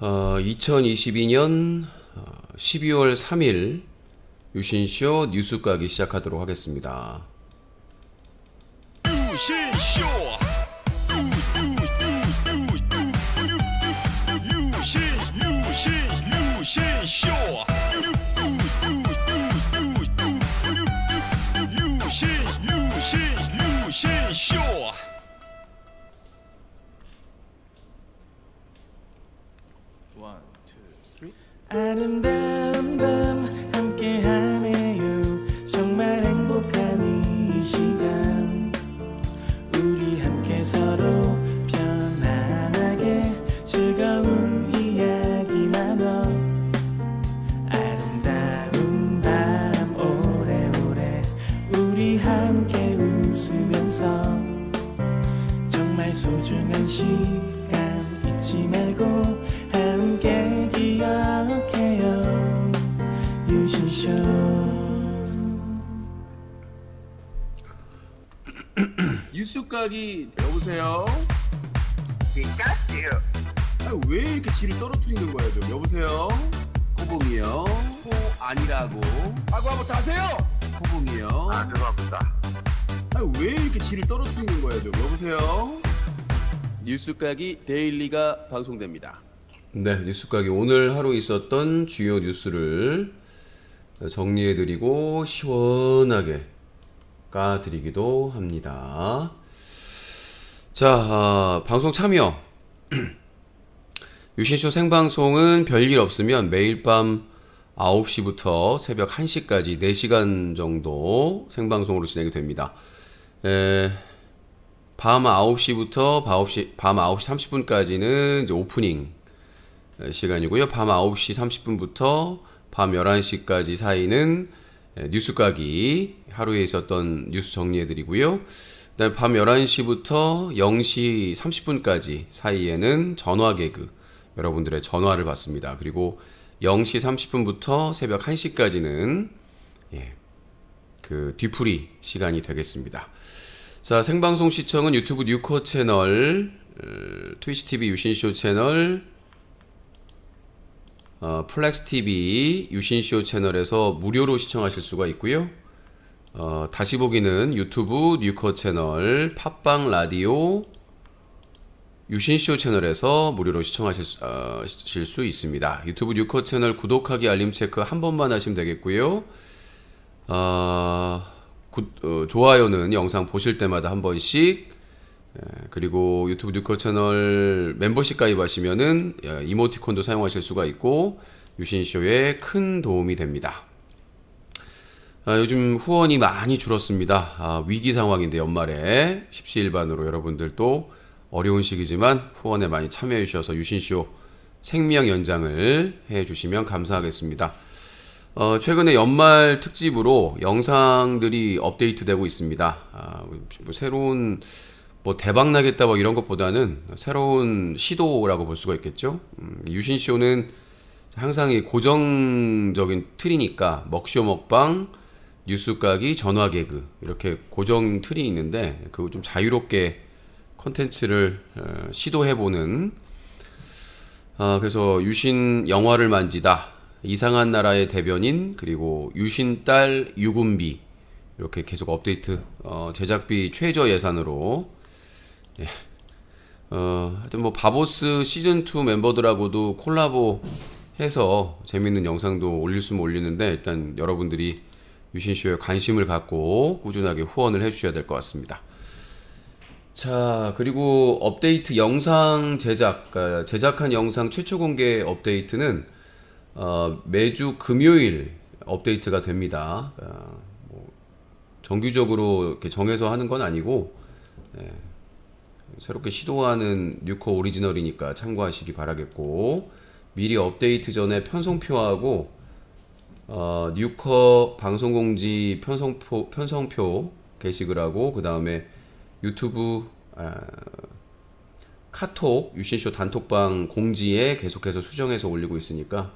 2022년 12월 3일 유신쇼 뉴스 까기 시작하도록 하겠습니다. 아름다운 밤 함께하네요. 정말 행복한 이 시간 우리 함께 서로 편안하게 즐거운 이야기 나눠 아름다운 밤 오래오래 우리 함께 웃으면서 정말 소중한 시간 잊지 말고 함께 기억해요. 유신쇼. 뉴스 까기 여보세요? 피카츄. 왜 이렇게 지를 떨어뜨리는 거야 좀. 여보세요? 코봉이요. 아니라고. 한번 다세요. 코봉이요. 죄송합니다. 왜 이렇게 지를 떨어뜨리는 거야 좀. 여보세요? 뉴스 까기 데일리가 방송됩니다. 네, 뉴스 까기 오늘 하루 있었던 주요 뉴스를 정리해드리고 시원하게 까드리기도 합니다. 자, 방송 참여 유신쇼 생방송은 별일 없으면 매일 밤 9시부터 새벽 1시까지 4시간 정도 생방송으로 진행이 됩니다. 밤 9시부터 밤 9시 30분까지는 이제 오프닝 시간이고요. 밤 9시 30분부터 밤 11시까지 사이는 뉴스 까기 하루에 있었던 뉴스 정리해드리고요. 그다음에 밤 11시부터 0시 30분까지 사이에는 전화 개그 여러분들의 전화를 받습니다. 그리고 0시 30분부터 새벽 1시까지는 그 뒤풀이 시간이 되겠습니다. 자, 생방송 시청은 유튜브 뉴커 채널, 트위치TV 유신쇼 채널, 플렉스TV 유신쇼 채널에서 무료로 시청하실 수가 있고요. 다시 보기는 유튜브 뉴커 채널, 팟빵 라디오 유신쇼 채널에서 무료로 시청하실 수 있습니다. 유튜브 뉴커 채널 구독하기 알림 체크 한 번만 하시면 되겠고요. 좋아요는 영상 보실 때마다 한 번씩, 그리고 유튜브 뉴커 채널 멤버십 가입하시면은 이모티콘도 사용하실 수가 있고 유신쇼에 큰 도움이 됩니다. 요즘 후원이 많이 줄었습니다. 위기 상황인데 연말에 십시일반으로 여러분들도 어려운 시기지만 후원에 많이 참여해 주셔서 유신쇼 생명 연장을 해 주시면 감사하겠습니다. 최근에 연말 특집으로 영상들이 업데이트되고 있습니다. 새로운 대박 나겠다 이런 것보다는 새로운 시도라고 볼 수가 있겠죠. 유신쇼는 항상 이 고정적인 틀이니까 먹쇼 먹방, 뉴스 까기, 전화 개그 이렇게 고정 틀이 있는데 그거 좀 자유롭게 컨텐츠를 시도해보는, 그래서 유신 영화를 만지다, 이상한 나라의 대변인, 그리고 유신딸 유군비 이렇게 계속 업데이트, 제작비 최저 예산으로, 하여튼 바보스 시즌2 멤버들하고도 콜라보 해서 재밌는 영상도 올릴 수는 올리는데 일단 여러분들이 유신쇼에 관심을 갖고 꾸준하게 후원을 해주셔야 될 것 같습니다. 자, 그리고 업데이트 영상 제작한 영상 최초 공개 업데이트는 매주 금요일 업데이트가 됩니다. 정규적으로 이렇게 정해서 하는 건 아니고 새롭게 시도하는 뉴커 오리지널이니까 참고하시기 바라겠고, 미리 업데이트 전에 편성표하고 뉴커 방송공지 편성표 게시글 하고, 그 다음에 유튜브 카톡 유신쇼 단톡방 공지에 계속해서 수정해서 올리고 있으니까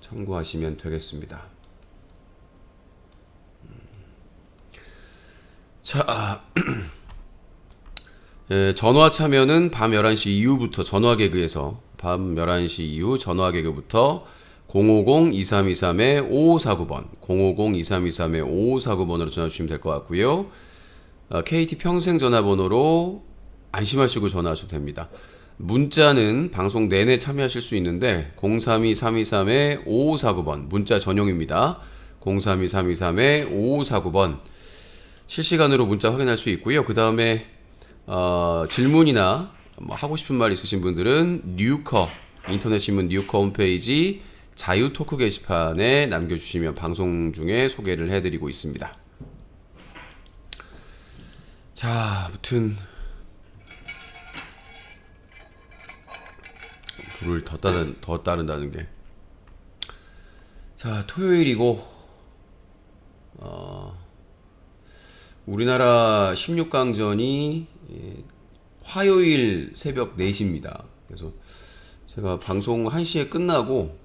참고하시면 되겠습니다. 자, 전화 참여는 밤 11시 이후부터 전화 개그에서 밤 11시 이후 전화 개그부터 050-2323-5549번 050-2323-5549번으로 전화 주시면 될 것 같고요. KT 평생 전화번호로 안심하시고 전화하셔도 됩니다. 문자는 방송 내내 참여하실 수 있는데 032-323-5549번 문자 전용입니다. 032-323-5549번 실시간으로 문자 확인할 수 있고요. 그 다음에 질문이나 뭐 하고 싶은 말 있으신 분들은 뉴커 인터넷 신문 뉴커 홈페이지 자유 토크 게시판에 남겨주시면 방송 중에 소개를 해드리고 있습니다. 자, 아무튼 불을 더 따른다는 게, 자, 토요일이고 우리나라 16강전이 화요일 새벽 4시입니다. 그래서 제가 방송 1시에 끝나고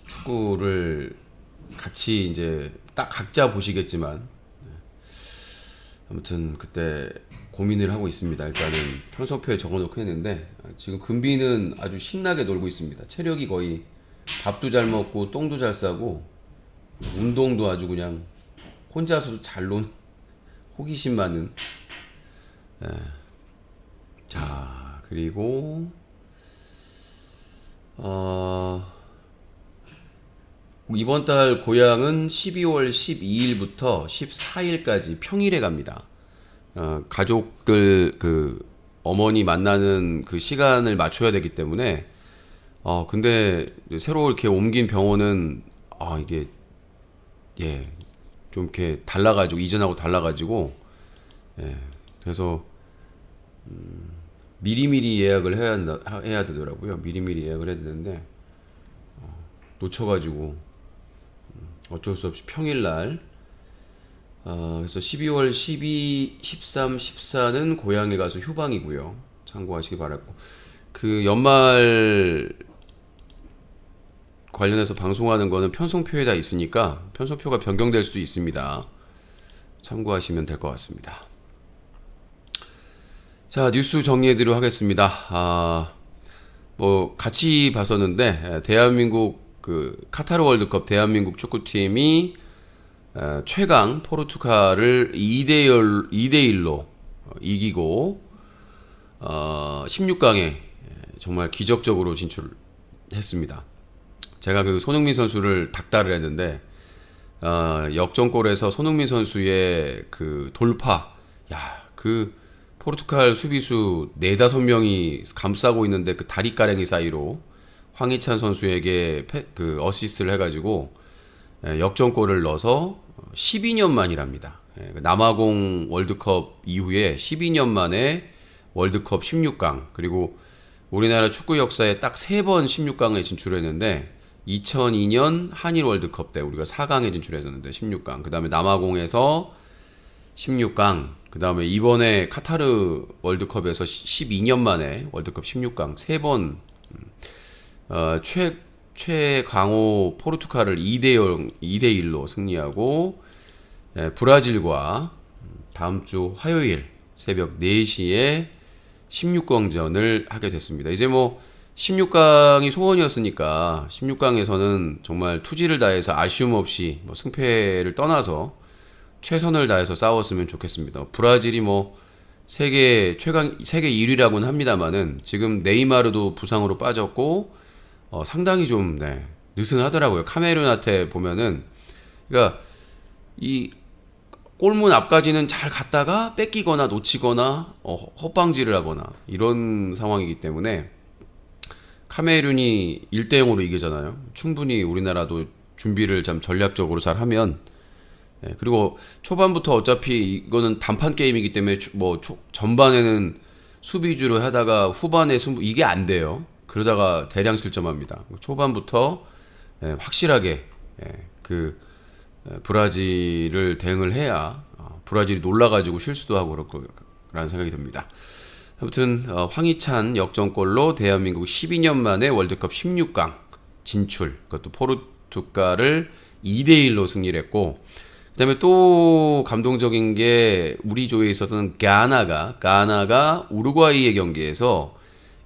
축구를 같이 이제 딱 각자 보시겠지만 아무튼 그때 고민을 하고 있습니다. 일단은 편성표에 적어놓고 했는데 지금 금비는 아주 신나게 놀고 있습니다. 체력이 거의 밥도 잘 먹고 똥도 잘 싸고 운동도 아주 그냥 혼자서도 잘 노는 호기심 많은. 자, 그리고 이번 달 고향은 12월 12일부터 14일까지 평일에 갑니다. 가족들 그 어머니 만나는 그 시간을 맞춰야 되기 때문에 근데 새로 이렇게 옮긴 병원은 이게 좀 이렇게 달라가지고 이전하고 달라가지고 그래서 미리미리 예약을 해야 되더라고요. 미리미리 예약을 해야 되는데 놓쳐가지고 어쩔 수 없이 평일날 그래서 12월 12, 13, 14는 고향에 가서 휴방이고요. 참고하시기 바랐고, 그 연말 관련해서 방송하는 거는 편성표에 다 있으니까 편성표가 변경될 수도 있습니다. 참고하시면 될 것 같습니다. 자, 뉴스 정리해드리도록 하겠습니다. 뭐 같이 봤었는데 대한민국 그 카타르 월드컵 대한민국 축구팀이 최강 포르투갈을 2대1로 이기고 16강에 정말 기적적으로 진출했습니다. 제가 그 손흥민 선수를 닥달을 했는데 역전골에서 손흥민 선수의 그 돌파, 그 포르투갈 수비수 4-5명이 감싸고 있는데 그 다리가랭이 사이로 황희찬 선수에게 그 어시스트를 해가지고 역전골을 넣어서 12년 만이랍니다. 남아공 월드컵 이후에 12년 만에 월드컵 16강, 그리고 우리나라 축구 역사에 딱 3번 16강에 진출했는데 2002년 한일 월드컵 때 우리가 4강에 진출했었는데 16강, 그 다음에 남아공에서 16강, 그 다음에 이번에 카타르 월드컵에서 12년 만에 월드컵 16강 3번 최강호 포르투갈을 2대1로 승리하고 브라질과 다음 주 화요일 새벽 4시에 16강전을 하게 됐습니다. 이제 뭐 16강이 소원이었으니까 16강에서는 정말 투지를 다해서 아쉬움 없이 뭐 승패를 떠나서 최선을 다해서 싸웠으면 좋겠습니다. 브라질이 뭐 세계 1위라고는 합니다만은 지금 네이마르도 부상으로 빠졌고 상당히 좀 느슨하더라고요. 카메룬한테 보면은, 그러니까 이 골문 앞까지는 잘 갔다가 뺏기거나 놓치거나 헛방지를 하거나 이런 상황이기 때문에 카메룬이 1대0으로 이기잖아요. 충분히 우리나라도 준비를 참 전략적으로 잘 하면, 그리고 초반부터 어차피 이거는 단판 게임이기 때문에 뭐 전반에는 수비주로 하다가 후반에 이게 안 돼요. 그러다가 대량 실점합니다. 초반부터 확실하게 그 브라질을 대응을 해야 브라질이 놀라가지고 실수도 하고 그럴 거라는 생각이 듭니다. 아무튼 황희찬 역전골로 대한민국 12년 만에 월드컵 16강 진출, 그것도 포르투갈을 2대1로 승리를 했고, 그다음에 또 감동적인 게 우리 조에 있었던 가나가 우루과이의 경기에서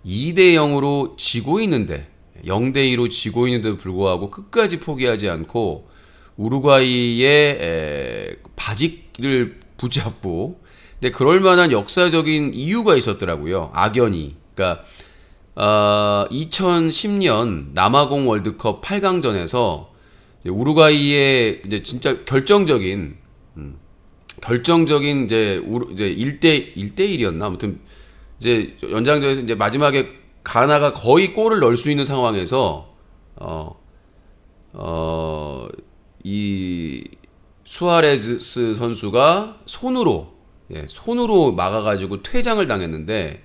2대 0으로 지고 있는데 0대 2로 지고 있는데도 불구하고 끝까지 포기하지 않고 우루과이의 바지를 붙잡고 근데 그럴 만한 역사적인 이유가 있었더라고요. 악연이. 그러니까 2010년 남아공 월드컵 8강전에서 우루과이의 이제 진짜 결정적인 이제 1대1이었나 아무튼 이제 연장전에서 이제 마지막에 가나가 거의 골을 넣을 수 있는 상황에서 이 수아레스 선수가 손으로 막아가지고 퇴장을 당했는데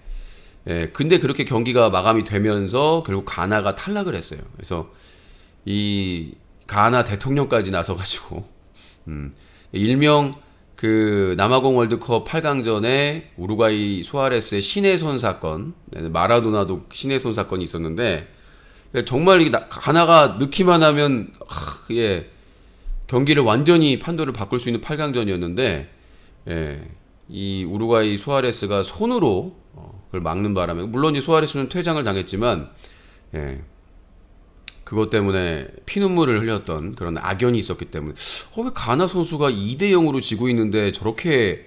근데 그렇게 경기가 마감이 되면서 결국 가나가 탈락을 했어요. 그래서 이 가나 대통령까지 나서가지고 일명 그 남아공 월드컵 8강전에 우루과이 수아레스의 신의 손 사건, 마라도나도 신의 손 사건이 있었는데 정말 가나가 넣기만 하면 경기를 완전히 판도를 바꿀 수 있는 8강전이었는데 이 우루과이 수아레스가 손으로 그걸 막는 바람에 물론 이 수아레스는 퇴장을 당했지만 그것 때문에 피눈물을 흘렸던 그런 악연이 있었기 때문에 왜 가나 선수가 2대 0으로 지고 있는데 저렇게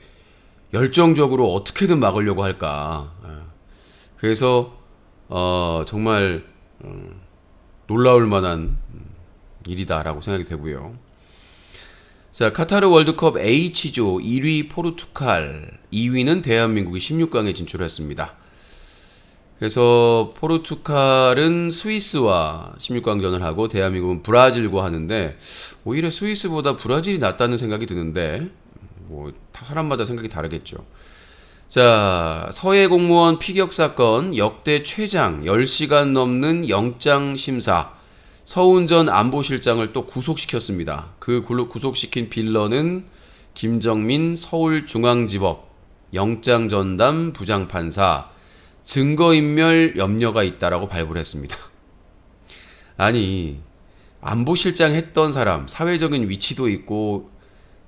열정적으로 어떻게든 막으려고 할까. 그래서 정말 놀라울 만한 일이다라고 생각이 되고요. 자, 카타르 월드컵 H조 1위 포르투갈, 2위는 대한민국이 16강에 진출했습니다. 그래서 포르투갈은 스위스와 16강전을 하고 대한민국은 브라질과 하는데 오히려 스위스보다 브라질이 낫다는 생각이 드는데 뭐 사람마다 생각이 다르겠죠. 자, 서해 공무원 피격 사건 역대 최장 10시간 넘는 영장 심사. 서훈 전 안보실장을 또 구속시켰습니다. 그 구속시킨 빌런은 김정민 서울중앙지법 영장전담 부장판사 증거인멸 염려가 있다라고 발부를 했습니다. 아니 안보실장 했던 사람 사회적인 위치도 있고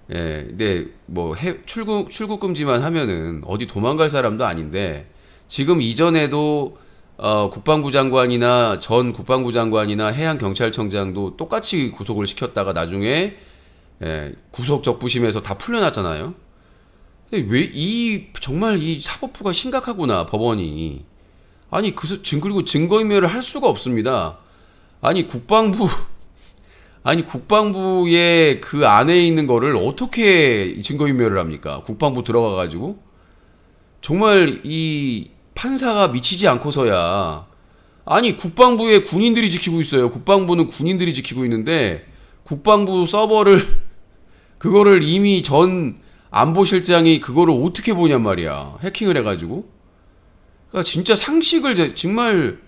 근데 뭐 출국 금지만 하면은 어디 도망갈 사람도 아닌데 지금 이전에도 국방부 장관이나 전 국방부 장관이나 해양경찰청장도 똑같이 구속을 시켰다가 나중에 구속 적부심에서 다 풀려났잖아요. 근데 왜 정말 이 사법부가 심각하구나 법원이. 아니 그리고 증거인멸을 할 수가 없습니다. 아니 국방부의 그 안에 있는 거를 어떻게 증거인멸을 합니까? 국방부 들어가가지고 정말 이 판사가 미치지 않고서야 아니 국방부에 군인들이 지키고 있어요. 국방부는 군인들이 지키고 있는데 국방부 서버를 그거를 이미 전 안보실장이 그거를 어떻게 보냔 말이야. 해킹을 해가지고. 그러니까 진짜 상식을 정말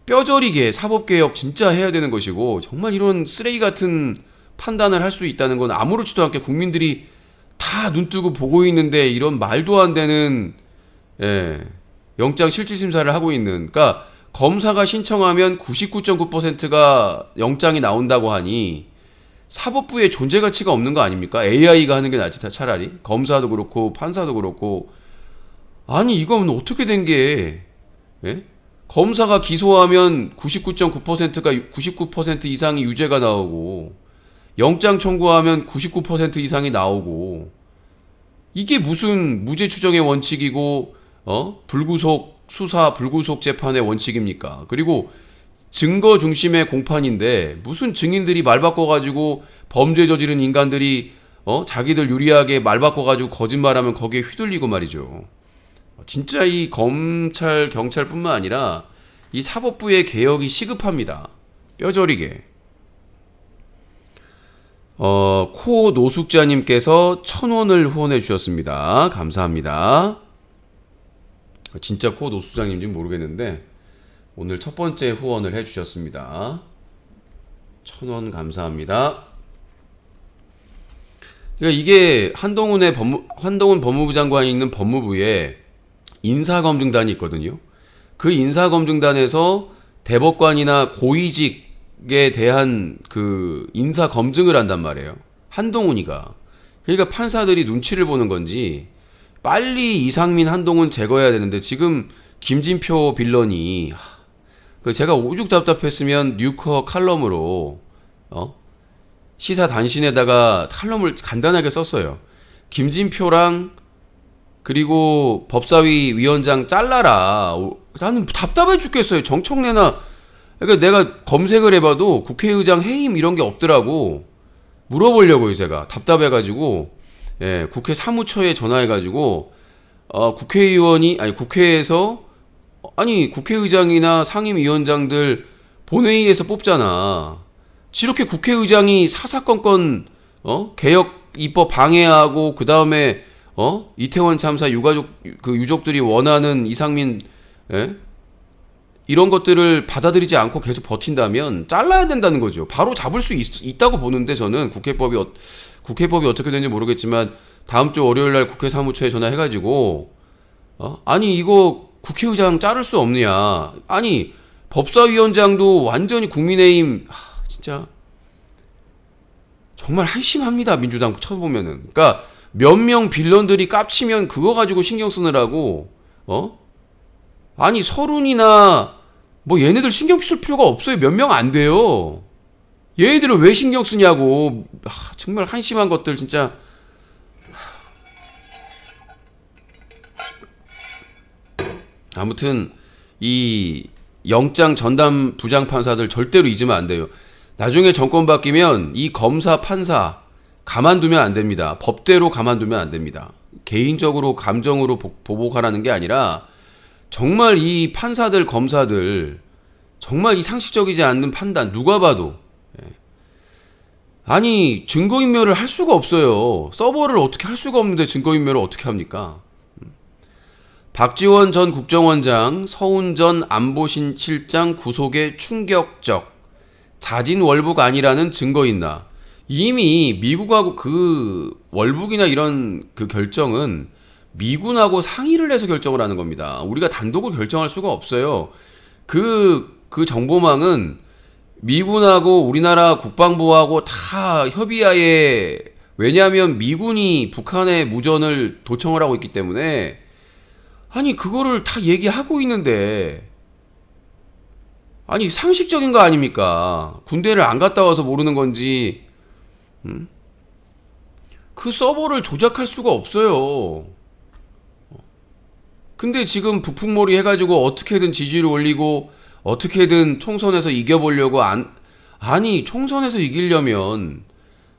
뼈저리게 사법개혁 진짜 해야 되는 것이고 정말 이런 쓰레기 같은 판단을 할 수 있다는 건 아무렇지도 않게 국민들이 다 눈뜨고 보고 있는데 이런 말도 안 되는 영장 실질심사를 하고 있는. 그러니까 검사가 신청하면 99.9%가 영장이 나온다고 하니 사법부의 존재 가치가 없는 거 아닙니까? AI가 하는 게 낫지 차라리. 검사도 그렇고 판사도 그렇고. 아니 이건 어떻게 된 게 검사가 기소하면 99.9%가 99% 이상이 유죄가 나오고 영장 청구하면 99% 이상이 나오고 이게 무슨 무죄 추정의 원칙이고 불구속 수사 불구속 재판의 원칙입니까? 그리고 증거 중심의 공판인데 무슨 증인들이 말 바꿔가지고 범죄 저지른 인간들이 자기들 유리하게 말 바꿔가지고 거짓말하면 거기에 휘둘리고 말이죠. 진짜 이 검찰 경찰뿐만 아니라 이 사법부의 개혁이 시급합니다. 뼈저리게. 코 노숙자님께서 1,000원을 후원해 주셨습니다. 감사합니다. 진짜 코 노숙자님인지 모르겠는데 오늘 첫 번째 후원을 해 주셨습니다. 1,000원 감사합니다. 그러니까 이게 한동훈 법무부 장관이 있는 법무부에 인사검증단이 있거든요. 그 인사검증단에서 대법관이나 고위직에 대한 그 인사검증을 한단 말이에요. 한동훈이가. 그러니까 판사들이 눈치를 보는 건지 빨리 이상민, 한동훈 제거해야 되는데 지금 김진표 빌런이 제가 오죽 답답했으면 뉴커 칼럼으로 시사 단신에다가 칼럼을 간단하게 썼어요. 김진표랑 그리고 법사위 위원장 잘라라. 나는 답답해 죽겠어요. 정청래나. 그러니까 내가 검색을 해봐도 국회의장 해임 이런 게 없더라고. 물어보려고요, 제가. 답답해가지고, 예, 국회 사무처에 전화해가지고, 국회의원이, 아니, 국회에서, 아니, 국회의장이나 상임위원장들 본회의에서 뽑잖아. 이렇게 국회의장이 사사건건, 개혁 입법 방해하고, 그 다음에, 이태원 참사 유족들이 원하는 이상민, 예? 이런 것들을 받아들이지 않고 계속 버틴다면 잘라야 된다는 거죠. 바로 잡을 수 있다고 보는데 저는 국회법이 어떻게 되는지 모르겠지만 다음 주 월요일 날 국회 사무처에 전화해가지고 아니 이거 국회의장 자를 수 없느냐. 아니 법사위원장도 완전히 국민의힘 진짜 정말 한심합니다. 민주당 쳐보면은. 그러니까 몇 명 빌런들이 깝치면 그거 가지고 신경 쓰느라고 아니 서른이나 뭐 얘네들 신경 쓸 필요가 없어요. 몇 명 안 돼요. 얘네들을 왜 신경 쓰냐고. 정말 한심한 것들 진짜. 아무튼 이 영장 전담 부장판사들 절대로 잊으면 안 돼요. 나중에 정권 바뀌면 이 검사 판사 가만두면 안 됩니다. 법대로 가만두면 안 됩니다. 개인적으로 감정으로 보복하라는 게 아니라 정말 이 판사들, 검사들 정말 이 상식적이지 않는 판단 누가 봐도 아니 증거인멸을 할 수가 없어요. 서버를 어떻게 할 수가 없는데 증거인멸을 어떻게 합니까? 박지원 전 국정원장, 서훈 전 안보실장 구속에 충격적. 자진 월북 아니라는 증거 있나. 이미 미국하고 그 월북이나 이런 그 결정은 미군하고 상의를 해서 결정을 하는 겁니다. 우리가 단독으로 결정할 수가 없어요. 그 정보망은 미군하고 우리나라 국방부하고 다 협의하에, 왜냐하면 미군이 북한의 무전을 도청을 하고 있기 때문에 아니 그거를 다 얘기하고 있는데 아니 상식적인 거 아닙니까? 군대를 안 갔다 와서 모르는 건지 그 서버를 조작할 수가 없어요. 근데 지금 북풍몰이 해가지고 어떻게든 지지를 올리고 어떻게든 총선에서 이겨보려고 아니 총선에서 이기려면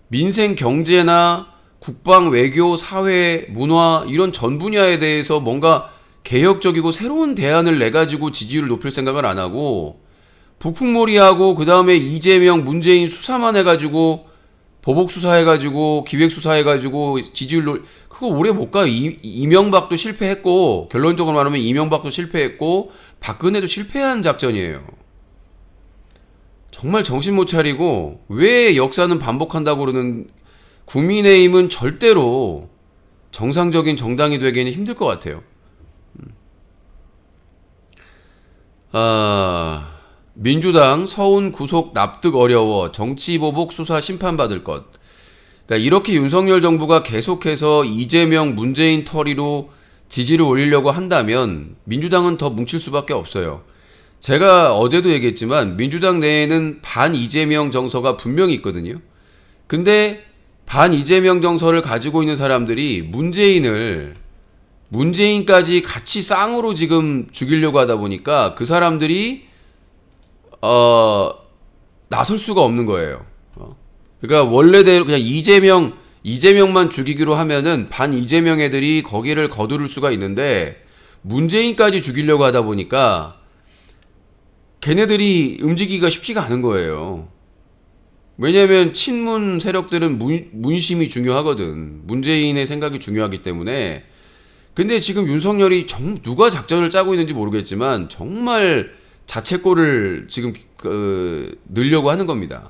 민생 경제나 국방 외교 사회 문화 이런 전 분야에 대해서 뭔가 개혁적이고 새로운 대안을 내가지고 지지율을 높일 생각을 안 하고 북풍몰이하고 그 다음에 이재명 문재인 수사만 해가지고 보복 수사해가지고 기획 수사해가지고 지지율 그거 오래 못 가요. 이명박도 실패했고 결론적으로 말하면 이명박도 실패했고 박근혜도 실패한 작전이에요. 정말 정신 못 차리고 왜 역사는 반복한다고 그러는. 국민의힘은 절대로 정상적인 정당이 되기는 힘들 것 같아요. 민주당 서훈 구속 납득 어려워. 정치보복 수사 심판받을 것. 그러니까 이렇게 윤석열 정부가 계속해서 이재명 문재인 터리로 지지를 올리려고 한다면 민주당은 더 뭉칠 수밖에 없어요. 제가 어제도 얘기했지만 민주당 내에는 반 이재명 정서가 분명히 있거든요. 근데 반 이재명 정서를 가지고 있는 사람들이 문재인까지 같이 쌍으로 지금 죽이려고 하다 보니까 그 사람들이 나설 수가 없는 거예요. 그러니까 원래대로 그냥 이재명만 죽이기로 하면은 반 이재명 애들이 거기를 거두를 수가 있는데 문재인까지 죽이려고 하다 보니까 걔네들이 움직이기가 쉽지가 않은 거예요. 왜냐하면 친문 세력들은 문심이 중요하거든. 문재인의 생각이 중요하기 때문에. 근데 지금 윤석열이 누가 작전을 짜고 있는지 모르겠지만 정말 자책골을 지금 넣으려고 하는 겁니다.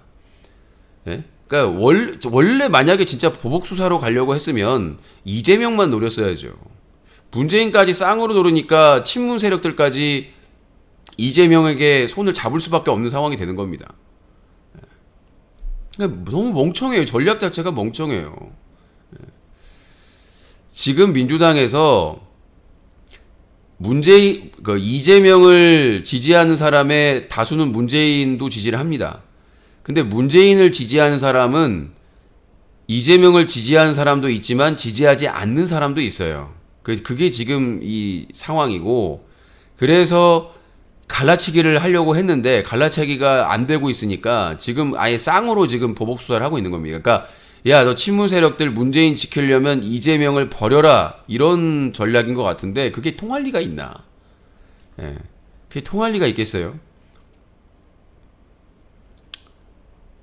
예? 그러니까 원래 만약에 진짜 보복 수사로 가려고 했으면 이재명만 노렸어야죠. 문재인까지 쌍으로 노르니까 친문 세력들까지 이재명에게 손을 잡을 수밖에 없는 상황이 되는 겁니다. 너무 멍청해요. 전략 자체가 멍청해요. 지금 민주당에서 이재명을 지지하는 사람의 다수는 문재인도 지지를 합니다. 근데 문재인을 지지하는 사람은 이재명을 지지하는 사람도 있지만 지지하지 않는 사람도 있어요. 그게 지금 이 상황이고, 그래서 갈라치기를 하려고 했는데 갈라치기가 안 되고 있으니까 지금 아예 쌍으로 지금 보복 수사를 하고 있는 겁니다. 그러니까 야, 너 친문 세력들 문재인 지키려면 이재명을 버려라, 이런 전략인 것 같은데 그게 통할 리가 있나? 예, 그게 통할 리가 있겠어요?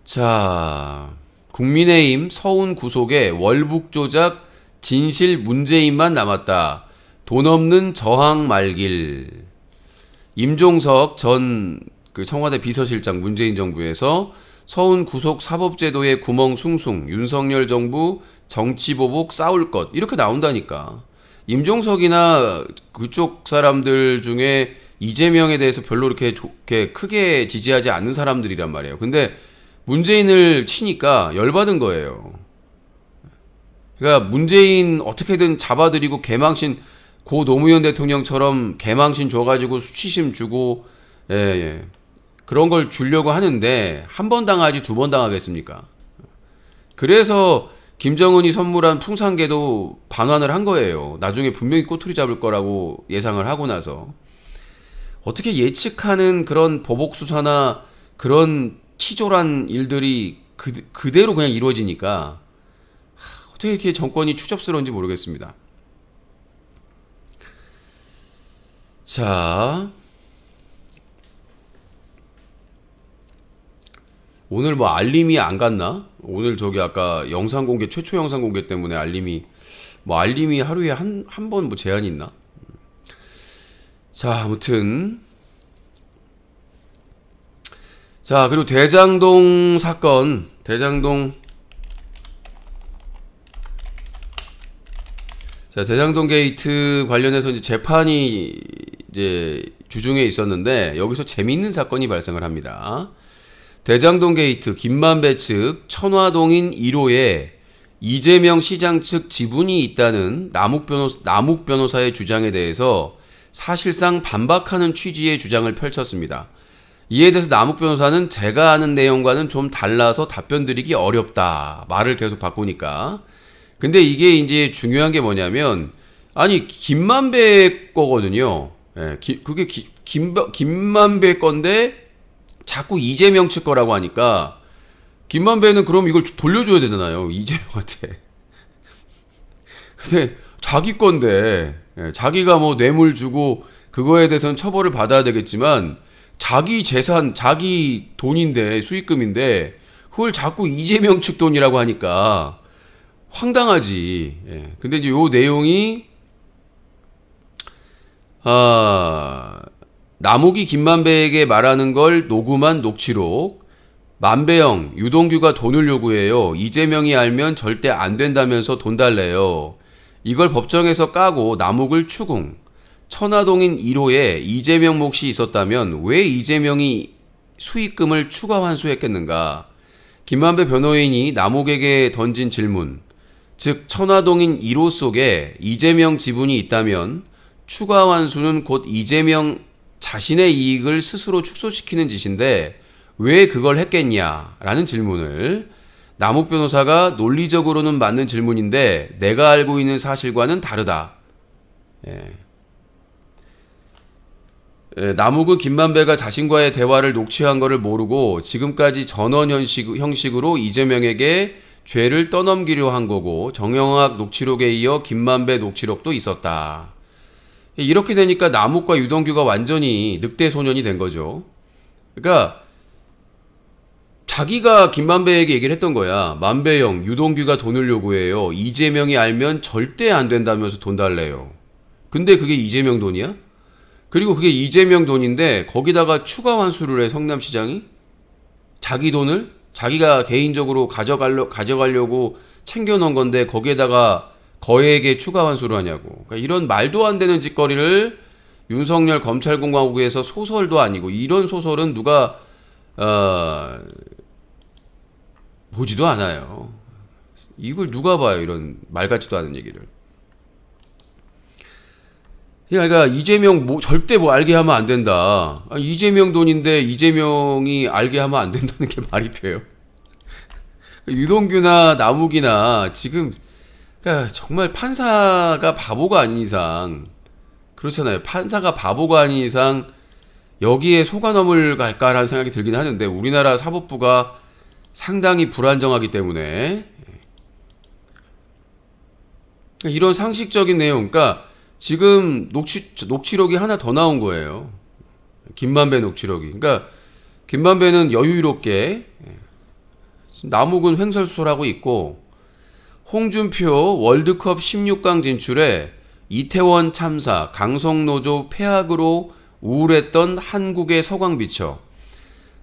자, 국민의힘 서훈 구속에 월북 조작 진실 문재인만 남았다. 돈 없는 저항 말길. 임종석 전 청와대 비서실장, 문재인 정부에서 서훈 구속 사법제도의 구멍 숭숭, 윤석열 정부 정치보복 싸울 것, 이렇게 나온다니까. 임종석이나 그쪽 사람들 중에 이재명에 대해서 별로 이렇게 크게 지지하지 않는 사람들이란 말이에요. 근데 문재인을 치니까 열받은 거예요. 그러니까 문재인 어떻게든 잡아들이고 개망신, 고 노무현 대통령처럼 개망신 줘가지고 수치심 주고, 예. 그런 걸 주려고 하는데 한 번 당하지 두 번 당하겠습니까? 그래서 김정은이 선물한 풍산개도 반환을 한 거예요. 나중에 분명히 꼬투리 잡을 거라고 예상을 하고 나서. 어떻게 예측하는 그런 보복 수사나 그런 치졸한 일들이 그대로 그냥 이루어지니까 어떻게 이렇게 정권이 추접스러운지 모르겠습니다. 자, 오늘 뭐 알림이 안 갔나? 오늘 저기 아까 영상 공개, 최초 영상 공개 때문에 알림이 하루에 한 번 뭐 제한이 있나? 자, 아무튼. 자, 그리고 대장동 사건, 대장동 게이트 관련해서 이제 재판이 이제 주중에 있었는데 여기서 재미있는 사건이 발생을 합니다. 대장동 게이트 김만배 측 천화동인 1호에 이재명 시장 측 지분이 있다는 남욱 변호사의 주장에 대해서 사실상 반박하는 취지의 주장을 펼쳤습니다. 이에 대해서 남욱 변호사는 제가 아는 내용과는 좀 달라서 답변 드리기 어렵다, 말을 계속 바꾸니까. 근데 이게 이제 중요한 게 뭐냐면, 아니 김만배 거거든요. 예, 그게 김만배 건데 자꾸 이재명 측 거라고 하니까 김만배는 그럼 이걸 돌려줘야 되잖아요, 이재명한테. 근데 자기 건데, 예, 자기가 뭐 뇌물 주고 그거에 대해서는 처벌을 받아야 되겠지만 자기 재산, 자기 돈인데, 수익금인데 그걸 자꾸 이재명 측 돈이라고 하니까 황당하지. 예. 근데 이제 요 내용이 남욱이 김만배에게 말하는 걸 녹음한 녹취록. 만배형, 유동규가 돈을 요구해요. 이재명이 알면 절대 안 된다면서 돈 달래요. 이걸 법정에서 까고 남욱을 추궁. 천화동인 1호에 이재명 몫이 있었다면 왜 이재명이 수익금을 추가 환수했겠는가? 김만배 변호인이 남욱에게 던진 질문, 즉 천화동인 1호 속에 이재명 지분이 있다면 추가 환수는 곧 이재명 자신의 이익을 스스로 축소시키는 짓인데 왜 그걸 했겠냐라는 질문을 남욱 변호사가 논리적으로는 맞는 질문인데 내가 알고 있는 사실과는 다르다. 남욱은 김만배가 자신과의 대화를 녹취한 것을 모르고 지금까지 전원 형식으로 이재명에게 죄를 떠넘기려 한 거고 정영학 녹취록에 이어 김만배 녹취록도 있었다. 이렇게 되니까 남욱과 유동규가 완전히 늑대 소년이 된 거죠. 그러니까 자기가 김만배에게 얘기를 했던 거야. 만배형, 유동규가 돈을 요구해요. 이재명이 알면 절대 안 된다면서 돈 달래요. 근데 그게 이재명 돈이야? 그리고 그게 이재명 돈인데 거기다가 추가 환수를 해, 성남시장이? 자기 돈을? 자기가 개인적으로 가져가려고 챙겨놓은 건데 거기에다가 거액의 추가 환수를 하냐고. 그러니까 이런 말도 안 되는 짓거리를 윤석열 검찰공화국에서 소설도 아니고 이런 소설은 누가 보지도 않아요. 이걸 누가 봐요, 이런 말 같지도 않은 얘기를. 그러니까 이재명 절대 알게 하면 안 된다. 이재명 돈인데 이재명이 알게 하면 안 된다는 게 말이 돼요? 유동규나 남욱이나 지금 그러니까 정말 판사가 바보가 아닌 이상, 그렇잖아요. 판사가 바보가 아닌 이상 여기에 속아 넘어갈까라는 생각이 들긴 하는데, 우리나라 사법부가 상당히 불안정하기 때문에 이런 상식적인 내용, 그러니까 지금 녹취록이 하나 더 나온 거예요. 김만배 녹취록이. 그러니까 김만배는 여유롭게, 남욱은 횡설수설하고 있고, 홍준표 월드컵 16강 진출에 이태원 참사, 강성노조 폐악으로 우울했던 한국의 서광 비춰.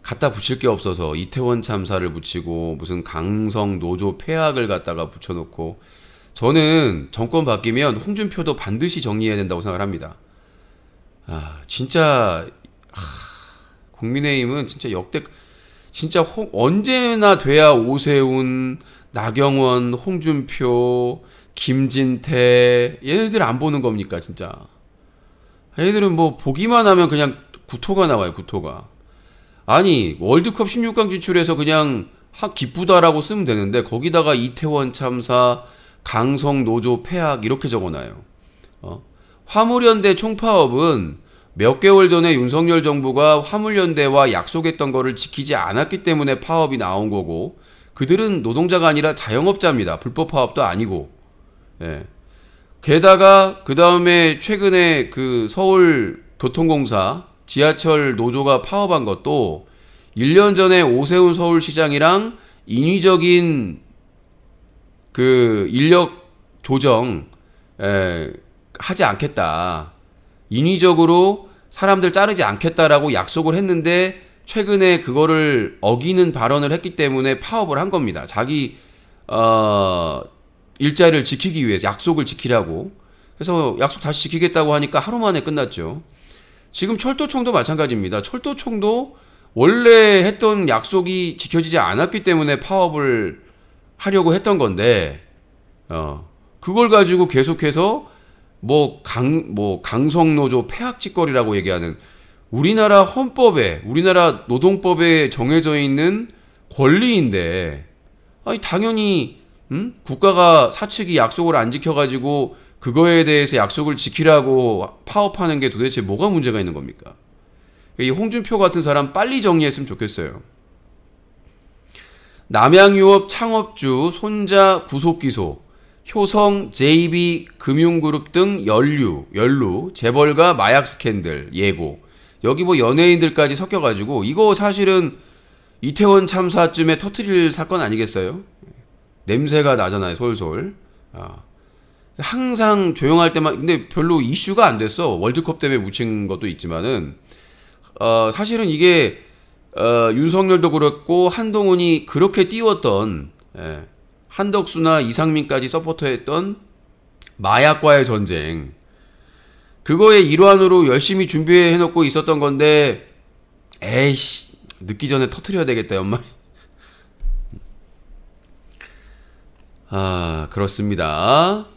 갖다 붙일 게 없어서 이태원 참사를 붙이고 무슨 강성노조 폐악을 갖다가 붙여놓고, 저는 정권 바뀌면 홍준표도 반드시 정리해야 된다고 생각을 합니다. 진짜 국민의힘은 진짜 진짜 언제나 돼야 오세훈, 나경원, 홍준표, 김진태 얘네들 안 보는 겁니까 진짜? 얘네들은 뭐 보기만 하면 그냥 구토가 나와요, 구토가. 아니 월드컵 16강 진출해서 그냥 기쁘다라고 쓰면 되는데 거기다가 이태원 참사, 강성 노조 폐악 이렇게 적어놔요. 화물연대 총파업은 몇 개월 전에 윤석열 정부가 화물연대와 약속했던 거를 지키지 않았기 때문에 파업이 나온 거고, 그들은 노동자가 아니라 자영업자입니다. 불법 파업도 아니고. 예. 게다가 그 다음에 최근에 그 서울교통공사 지하철 노조가 파업한 것도 1년 전에 오세훈 서울시장이랑 인위적인 그 인력 조정 하지 않겠다, 인위적으로 사람들 자르지 않겠다라고 약속을 했는데 최근에 그거를 어기는 발언을 했기 때문에 파업을 한 겁니다. 자기 일자리를 지키기 위해서, 약속을 지키라고. 그래서 약속 다시 지키겠다고 하니까 하루 만에 끝났죠. 지금 철도청도 마찬가지입니다. 철도청도 원래 했던 약속이 지켜지지 않았기 때문에 파업을 하려고 했던 건데, 그걸 가지고 계속해서 강성노조 폐악짓거리라고 얘기하는, 우리나라 헌법에, 우리나라 노동법에 정해져 있는 권리인데, 아니 당연히 국가가 사측이 약속을 안 지켜가지고 그거에 대해서 약속을 지키라고 파업하는 게 도대체 뭐가 문제가 있는 겁니까? 이 홍준표 같은 사람 빨리 정리했으면 좋겠어요. 남양유업 창업주 손자 구속기소, 효성, JB 금융그룹 등 연루, 재벌가 마약 스캔들 예고. 여기 뭐 연예인들까지 섞여가지고 이거 사실은 이태원 참사쯤에 터트릴 사건 아니겠어요? 냄새가 나잖아요, 솔솔. 항상 조용할 때만, 근데 별로 이슈가 안 됐어. 월드컵 때문에 묻힌 것도 있지만은, 사실은 이게 윤석열도 그렇고 한동훈이 그렇게 띄웠던, 한덕수나 이상민까지 서포터했던 마약과의 전쟁, 그거의 일환으로 열심히 준비해놓고 있었던 건데, 에이씨 늦기 전에 터트려야 되겠다 연말에. 그렇습니다.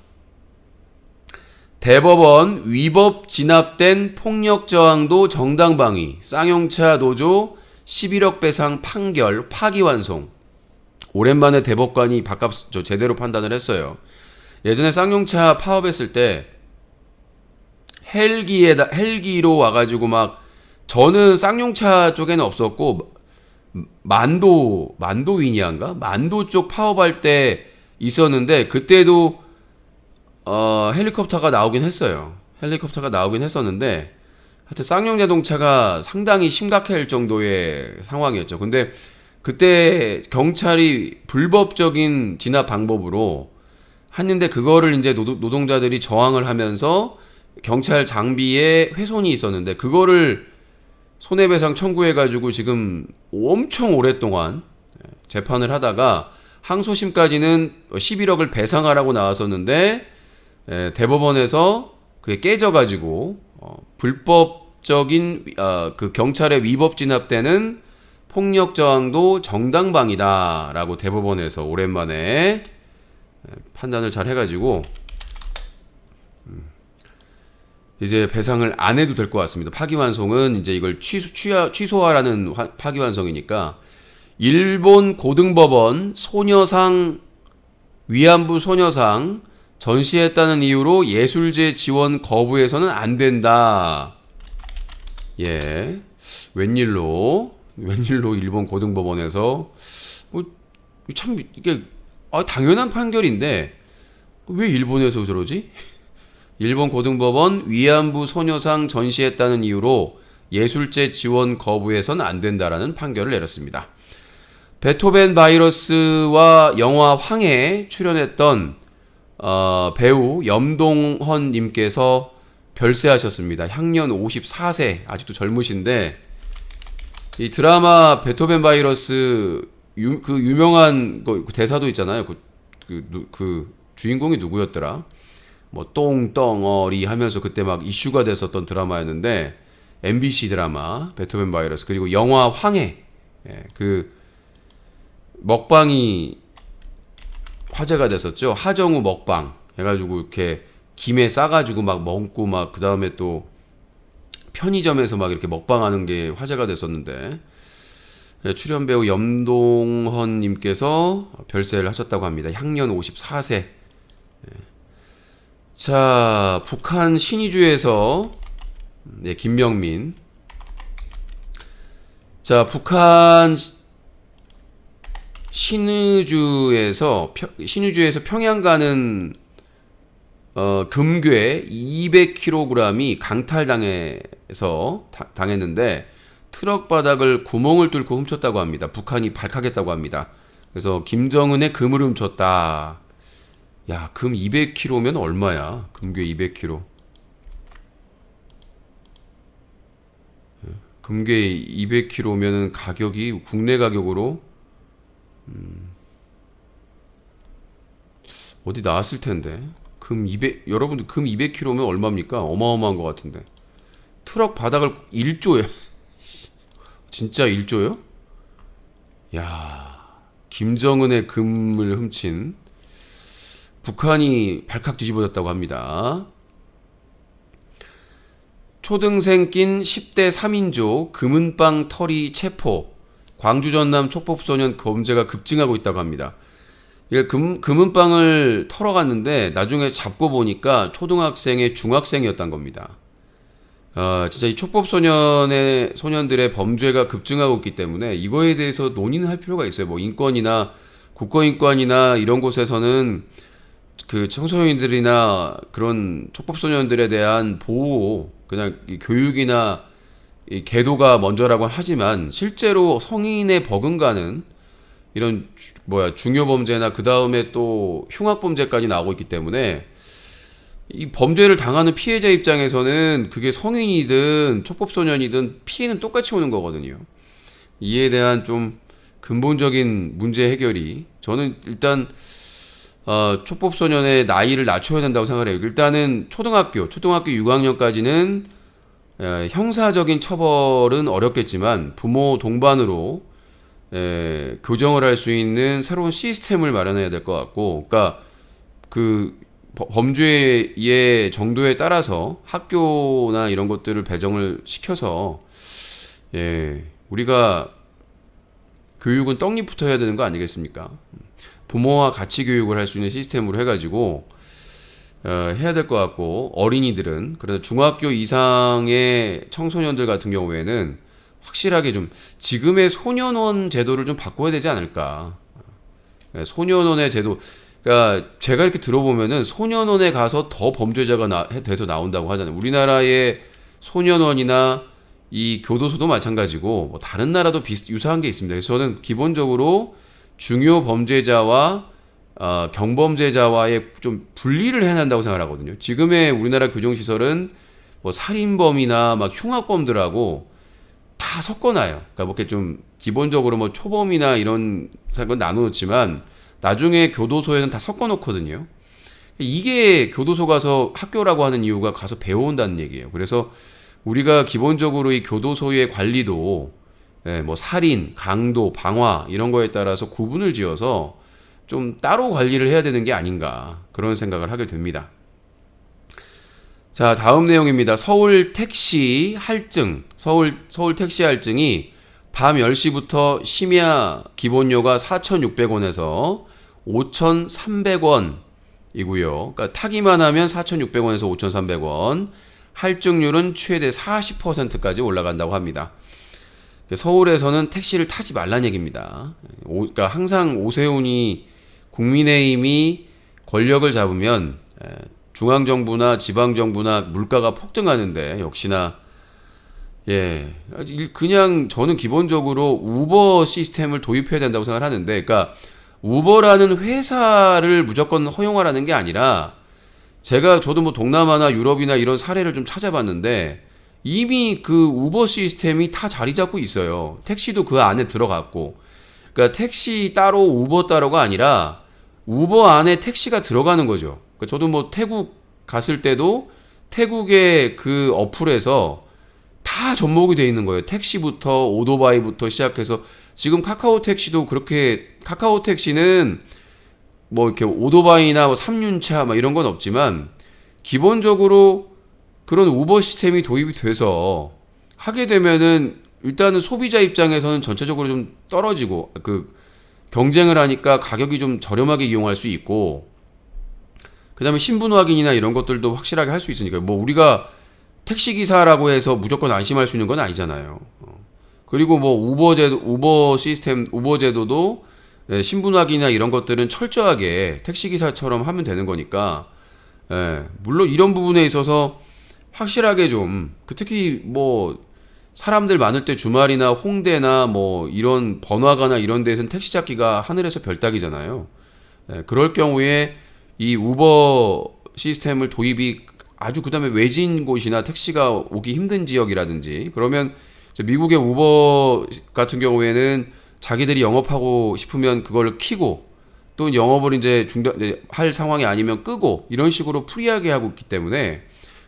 대법원 위법 진압된 폭력 저항도 정당방위, 쌍용차 노조 11억 배상 판결 파기환송. 오랜만에 대법관이 제대로 판단을 했어요. 예전에 쌍용차 파업했을 때 헬기로 와가지고 막, 저는 쌍용차 쪽에는 없었고 만도위니아인가? 만도 쪽 파업할 때 있었는데, 그때도 헬리콥터가 나오긴 했어요. 헬리콥터가 나오긴 했었는데, 하여튼 쌍용자동차가 상당히 심각할 정도의 상황이었죠. 근데 그때 경찰이 불법적인 진압 방법으로 했는데, 그거를 이제 노동자들이 저항을 하면서 경찰 장비에 훼손이 있었는데, 그거를 손해배상 청구해가지고 지금 엄청 오랫동안 재판을 하다가 항소심까지는 11억을 배상하라고 나왔었는데, 대법원에서 그게 깨져가지고 불법적인 그 경찰의 위법 진압되는 폭력 저항도 정당방위다 라고 대법원에서 오랜만에 판단을 잘 해가지고 이제 배상을 안 해도 될 것 같습니다. 파기환송은 이제 이걸 취소하라는 파기환송이니까 일본 고등법원 소녀상 위안부 소녀상 전시했다는 이유로 예술제 지원 거부해서는 안 된다. 예, 웬일로 일본 고등법원에서 참 이게 당연한 판결인데 왜 일본에서 저러지? 일본 고등법원 위안부 소녀상 전시했다는 이유로 예술제 지원 거부해서는 안 된다라는 판결을 내렸습니다. 베토벤 바이러스와 영화 황해에 출연했던 배우 염동헌 님께서 별세하셨습니다. 향년 54세, 아직도 젊으신데 이 드라마 베토벤 바이러스 그 유명한 그 대사도 있잖아요. 그 주인공이 누구였더라? 뭐 똥덩어리 하면서 그때 막 이슈가 됐었던 드라마였는데 MBC 드라마 베토벤 바이러스 그리고 영화 황해 그 먹방이 화제가 됐었죠. 하정우 먹방 해가지고 이렇게 김에 싸가지고 막 먹고 막 그 다음에 또 편의점에서 막 이렇게 먹방하는 게 화제가 됐었는데 출연 배우 염동헌 님께서 별세를 하셨다고 합니다. 향년 54세. 자, 북한 신의주에서 김명민. 자, 북한 신의주에서 평양 가는 금괴 200kg이 당했는데 트럭 바닥을 구멍을 뚫고 훔쳤다고 합니다. 북한이 발칵했다고 합니다. 그래서 김정은의 금을 훔쳤다. 야, 금 200kg면 얼마야? 금괴 200kg. 금괴 200kg면은 가격이 국내 가격으로 어디 나왔을 텐데. 여러분들 금 200kg면 얼마입니까? 어마어마한 것 같은데. 트럭 바닥을 1조예요. 진짜 1조요? 야, 김정은의 금을 훔친 북한이 발칵 뒤집어졌다고 합니다. 초등생 낀 10대 3인조 금은빵 털이 체포. 광주 전남 촉법소년 범죄가 급증하고 있다고 합니다. 이게 금은빵을 털어갔는데 나중에 잡고 보니까 초등학생의 중학생이었단 겁니다. 진짜 이 촉법소년들의 범죄가 급증하고 있기 때문에 이거에 대해서 논의는 할 필요가 있어요. 뭐 인권이나 국가인권이나 이런 곳에서는 그 청소년들이나 그런 촉법소년들에 대한 보호, 그냥 이 교육이나 이 계도가 먼저라고 하지만 실제로 성인의 버금가는 이런 중요범죄나 그 다음에 또 흉악범죄까지 나오고 있기 때문에 이 범죄를 당하는 피해자 입장에서는 그게 성인이든 촉법소년이든 피해는 똑같이 오는 거거든요. 이에 대한 좀 근본적인 문제 해결이 저는 일단 촉법소년의 나이를 낮춰야 된다고 생각을 해요. 일단은 초등학교 6학년까지는 형사적인 처벌은 어렵겠지만 부모 동반으로 교정을 할 수 있는 새로운 시스템을 마련해야 될 것 같고, 그러니까 그 범죄의 정도에 따라서 학교나 이런 것들을 배정을 시켜서 우리가 교육은 떡잎부터 해야 되는 거 아니겠습니까? 부모와 같이 교육을 할 수 있는 시스템으로 해가지고 해야 될 것 같고, 어린이들은 그래서 중학교 이상의 청소년들 같은 경우에는 확실하게 좀 지금의 소년원 제도를 좀 바꿔야 되지 않을까. 소년원의 제도, 그러니까 제가 이렇게 들어보면은 소년원에 가서 더 범죄자가 돼서 나온다고 하잖아요. 우리나라의 소년원이나 이 교도소도 마찬가지고 뭐 다른 나라도 유사한 게 있습니다. 그래서 저는 기본적으로 중요 범죄자와 경범죄자와의 좀 분리를 해야 한다고 생각하거든요. 지금의 우리나라 교정시설은 뭐 살인범이나 막 흉악범들하고 다 섞어놔요. 그러니까 뭐 이렇게 좀 기본적으로 뭐 초범이나 이런 건 나눠놓지만 나중에 교도소에는 다 섞어놓거든요. 이게 교도소 가서 학교라고 하는 이유가 가서 배워온다는 얘기예요. 그래서 우리가 기본적으로 이 교도소의 관리도 뭐 살인, 강도, 방화 이런 거에 따라서 구분을 지어서 좀 따로 관리를 해야 되는 게 아닌가 그런 생각을 하게 됩니다. 자, 다음 내용입니다. 서울 택시 할증, 서울 택시 할증이 밤 10시부터 심야 기본료가 4,600원에서 5,300원이고요. 그러니까 타기만 하면 4,600원에서 5,300원, 할증률은 최대 40%까지 올라간다고 합니다. 서울에서는 택시를 타지 말란 얘기입니다. 그러니까 항상 오세훈이 국민의힘이 권력을 잡으면 중앙정부나 지방정부나 물가가 폭등하는데 역시나 그냥 저는 기본적으로 우버 시스템을 도입해야 된다고 생각을 하는데, 그러니까 우버라는 회사를 무조건 허용하라는 게 아니라 저도 뭐 동남아나 유럽이나 이런 사례를 좀 찾아봤는데 이미 그 우버 시스템이 다 자리 잡고 있어요. 택시도 그 안에 들어갔고, 그러니까 택시 따로 우버 따로가 아니라 우버 안에 택시가 들어가는 거죠. 그러니까 저도 뭐 태국 갔을 때도 태국의 그 어플에서 다 접목이 돼 있는 거예요. 택시부터 오토바이부터 시작해서 지금 카카오 택시도 그렇게, 카카오 택시는 뭐 이렇게 오토바이나 뭐 3륜차 막 이런 건 없지만 기본적으로 그런 우버 시스템이 도입이 돼서 하게 되면은 일단은 소비자 입장에서는 전체적으로 좀 떨어지고 그 경쟁을 하니까 가격이 좀 저렴하게 이용할 수 있고, 그 다음에 신분 확인이나 이런 것들도 확실하게 할 수 있으니까 뭐 우리가 택시기사라고 해서 무조건 안심할 수 있는 건 아니잖아요. 그리고 뭐 우버 시스템, 우버 제도도 신분 확인이나 이런 것들은 철저하게 택시기사처럼 하면 되는 거니까, 물론 이런 부분에 있어서 확실하게 좀, 특히 뭐 사람들 많을 때 주말이나 홍대나 뭐 이런 번화가나 이런 데서는 택시 잡기가 하늘에서 별 따기잖아요. 그럴 경우에 이 우버 시스템을 도입이 아주 그다음에 외진 곳이나 택시가 오기 힘든 지역이라든지 그러면 미국의 우버 같은 경우에는 자기들이 영업하고 싶으면 그걸 켜고 또 영업을 이제 할 상황이 아니면 끄고 이런 식으로 프리하게 하고 있기 때문에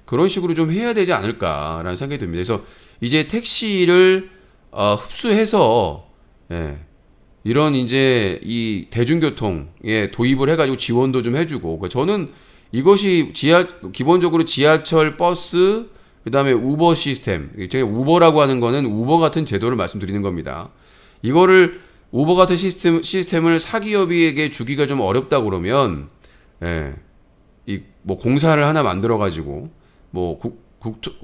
그런 식으로 좀 해야 되지 않을까라는 생각이 듭니다. 그래서 이제 택시를 흡수해서 이런 이제 이 대중교통에 도입을 해가지고 지원도 좀 해주고, 그러니까 저는 이것이 기본적으로 지하철, 버스, 그 다음에 우버 시스템, 제가 우버라고 하는 거는 우버 같은 제도를 말씀드리는 겁니다. 이거를 우버 같은 시스템을 사기업에게 주기가 좀 어렵다 그러면, 이 뭐 공사를 하나 만들어가지고, 뭐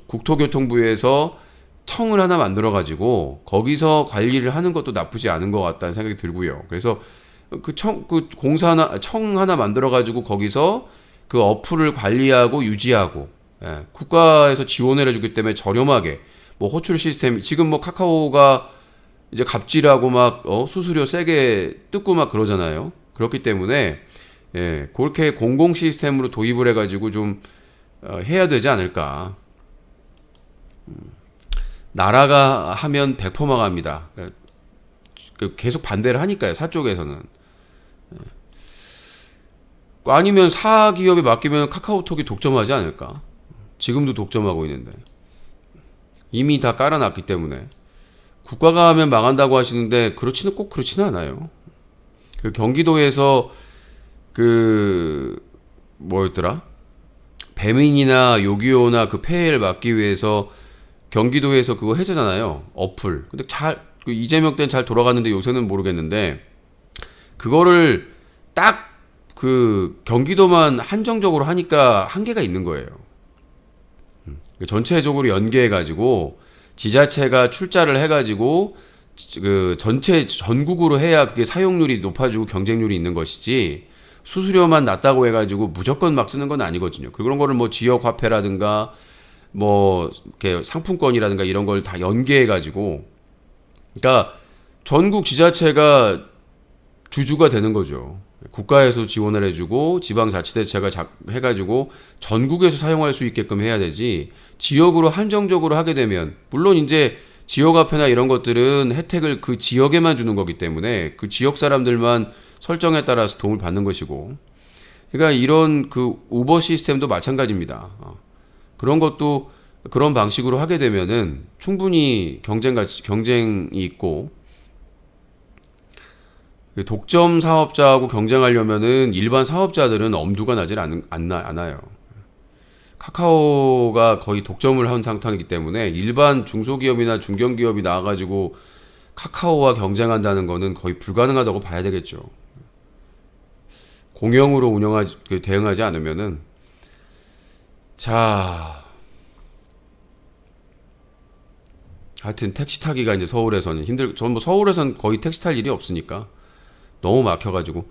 국토교통부에서 청을 하나 만들어가지고 거기서 관리를 하는 것도 나쁘지 않은 것 같다는 생각이 들고요. 그래서 청 하나 만들어가지고 거기서 그 어플을 관리하고 유지하고, 국가에서 지원을 해주기 때문에 저렴하게 뭐 호출 시스템, 지금 뭐 카카오가 이제 갑질하고 막 수수료 세게 뜯고 막 그러잖아요. 그렇기 때문에 그렇게 공공 시스템으로 도입을 해가지고 좀 해야 되지 않을까. 나라가 하면 100% 망합니다. 그러니까 계속 반대를 하니까요, 사쪽에서는. 아니면 사기업에 맡기면 카카오톡이 독점하지 않을까? 지금도 독점하고 있는데 이미 다 깔아놨기 때문에. 국가가 하면 망한다고 하시는데 꼭 그렇지는 않아요. 그 경기도에서 뭐였더라? 배민이나 요기요나 그 폐해를 막기 위해서 경기도에서 그거 해주잖아요, 어플. 근데 이재명 때는 잘 돌아갔는데 요새는 모르겠는데 그거를 딱 경기도만 한정적으로 하니까 한계가 있는 거예요. 전체적으로 연계해가지고 지자체가 출자를 해가지고 전국으로 해야 그게 사용률이 높아지고 경쟁률이 있는 것이지, 수수료만 낮다고 해가지고 무조건 막 쓰는 건 아니거든요. 그런 거를 뭐 지역 화폐라든가 뭐 이렇게 상품권이라든가 이런 걸 다 연계해가지고, 그러니까 전국 지자체가 주주가 되는 거죠. 국가에서 지원을 해주고 지방자치단체가 해가지고 전국에서 사용할 수 있게끔 해야 되지, 지역으로 한정적으로 하게 되면, 물론 이제 지역화폐나 이런 것들은 혜택을 그 지역에만 주는 거기 때문에 그 지역 사람들만 설정에 따라서 도움을 받는 것이고, 그러니까 이런 그 우버 시스템도 마찬가지입니다. 그런 것도 그런 방식으로 하게 되면은 충분히 경쟁이 있고, 독점 사업자하고 경쟁하려면은 일반 사업자들은 엄두가 나질 않아요. 카카오가 거의 독점을 한 상태이기 때문에 일반 중소기업이나 중견기업이 나와가지고 카카오와 경쟁한다는 거는 거의 불가능하다고 봐야 되겠죠. 공영으로 대응하지 않으면은. 자, 하여튼 택시 타기가 이제 서울에서는 전 뭐 서울에서는 거의 택시 탈 일이 없으니까 너무 막혀가지고.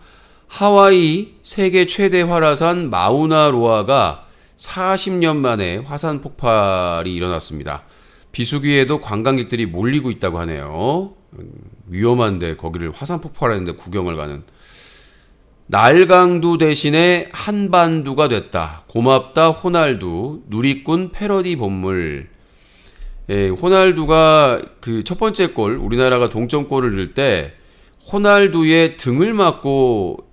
하와이 세계 최대 활화산 마우나로아가 40년 만에 화산 폭발이 일어났습니다. 비수기에도 관광객들이 몰리고 있다고 하네요. 위험한데 거기를 화산 폭발하는데 구경을 가는. 날강두 대신에 한반두가 됐다. 고맙다 호날두. 누리꾼 패러디 본물. 예, 호날두가 그 첫 번째 골, 우리나라가 동점골을 넣을 때 호날두의 등을 맞고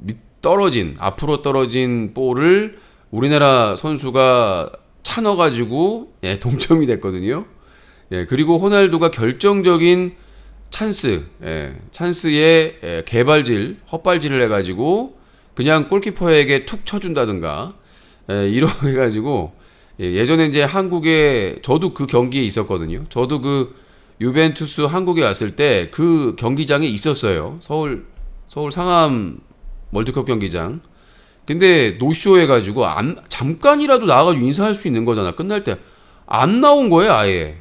앞으로 떨어진 볼을 우리나라 선수가 차 넣어가지고 동점이 됐거든요. 예, 그리고 호날두가 결정적인 찬스에 헛발질을 해가지고 그냥 골키퍼에게 툭 쳐준다든가, 이렇게 해가지고, 예전에 이제 저도 그 경기에 있었거든요. 저도 그 유벤투스 한국에 왔을 때 그 경기장에 있었어요. 서울 상암 월드컵 경기장. 근데 노쇼 해가지고 잠깐이라도 나와가지고 인사할 수 있는 거잖아. 끝날 때 안 나온 거예요, 아예.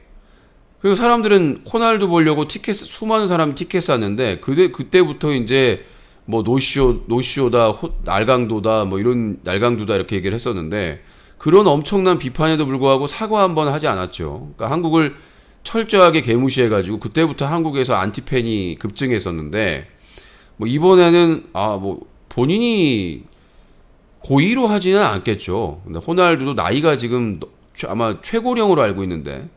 그리고 사람들은 호날두 보려고 수많은 사람이 티켓 샀는데 그때부터 이제 뭐 노쇼다, 날강도다, 뭐 이런 날강두다 이렇게 얘기를 했었는데, 그런 엄청난 비판에도 불구하고 사과 한번 하지 않았죠. 그러니까 한국을 철저하게 개무시해가지고 그때부터 한국에서 안티팬이 급증했었는데, 뭐 이번에는 뭐 본인이 고의로 하지는 않겠죠. 근데 호날두도 나이가 지금 아마 최고령으로 알고 있는데,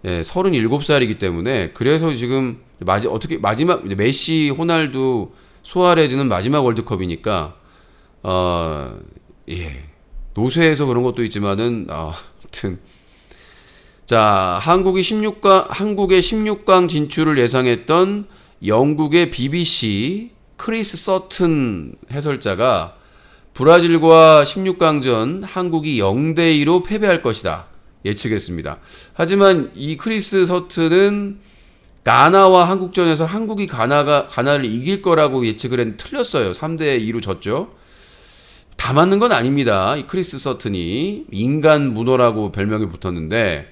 37살이기 때문에, 그래서 지금 마지막 메시, 호날두, 수아레즈는 마지막 월드컵이니까 노쇠해서 그런 것도 있지만은 아무튼. 자, 한국의 16강 진출을 예상했던 영국의 BBC 크리스 서튼 해설자가 브라질과 16강전 한국이 0대2로 패배할 것이다 예측했습니다. 하지만 이 크리스 서튼은 가나와 한국전에서 한국이 가나를 이길 거라고 예측을 했는데 틀렸어요. 3대2로 졌죠. 다 맞는 건 아닙니다. 이 크리스 서튼이 인간 문어라고 별명이 붙었는데,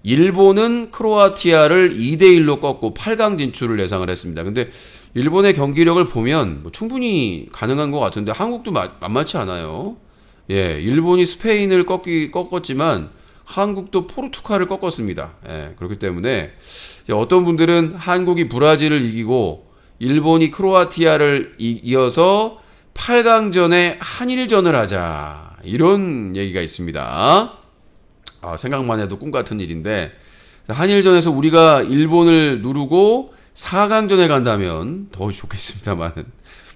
일본은 크로아티아를 2대1로 꺾고 8강 진출을 예상을 했습니다. 근데 일본의 경기력을 보면 뭐 충분히 가능한 것 같은데, 한국도 만만치 않아요. 예, 일본이 스페인을 꺾었지만 한국도 포르투갈을 꺾었습니다. 예, 그렇기 때문에 어떤 분들은 한국이 브라질을 이기고 일본이 크로아티아를 이어서 8강전에 한일전을 하자, 이런 얘기가 있습니다. 생각만 해도 꿈같은 일인데, 한일전에서 우리가 일본을 누르고 4강전에 간다면 더 좋겠습니다만,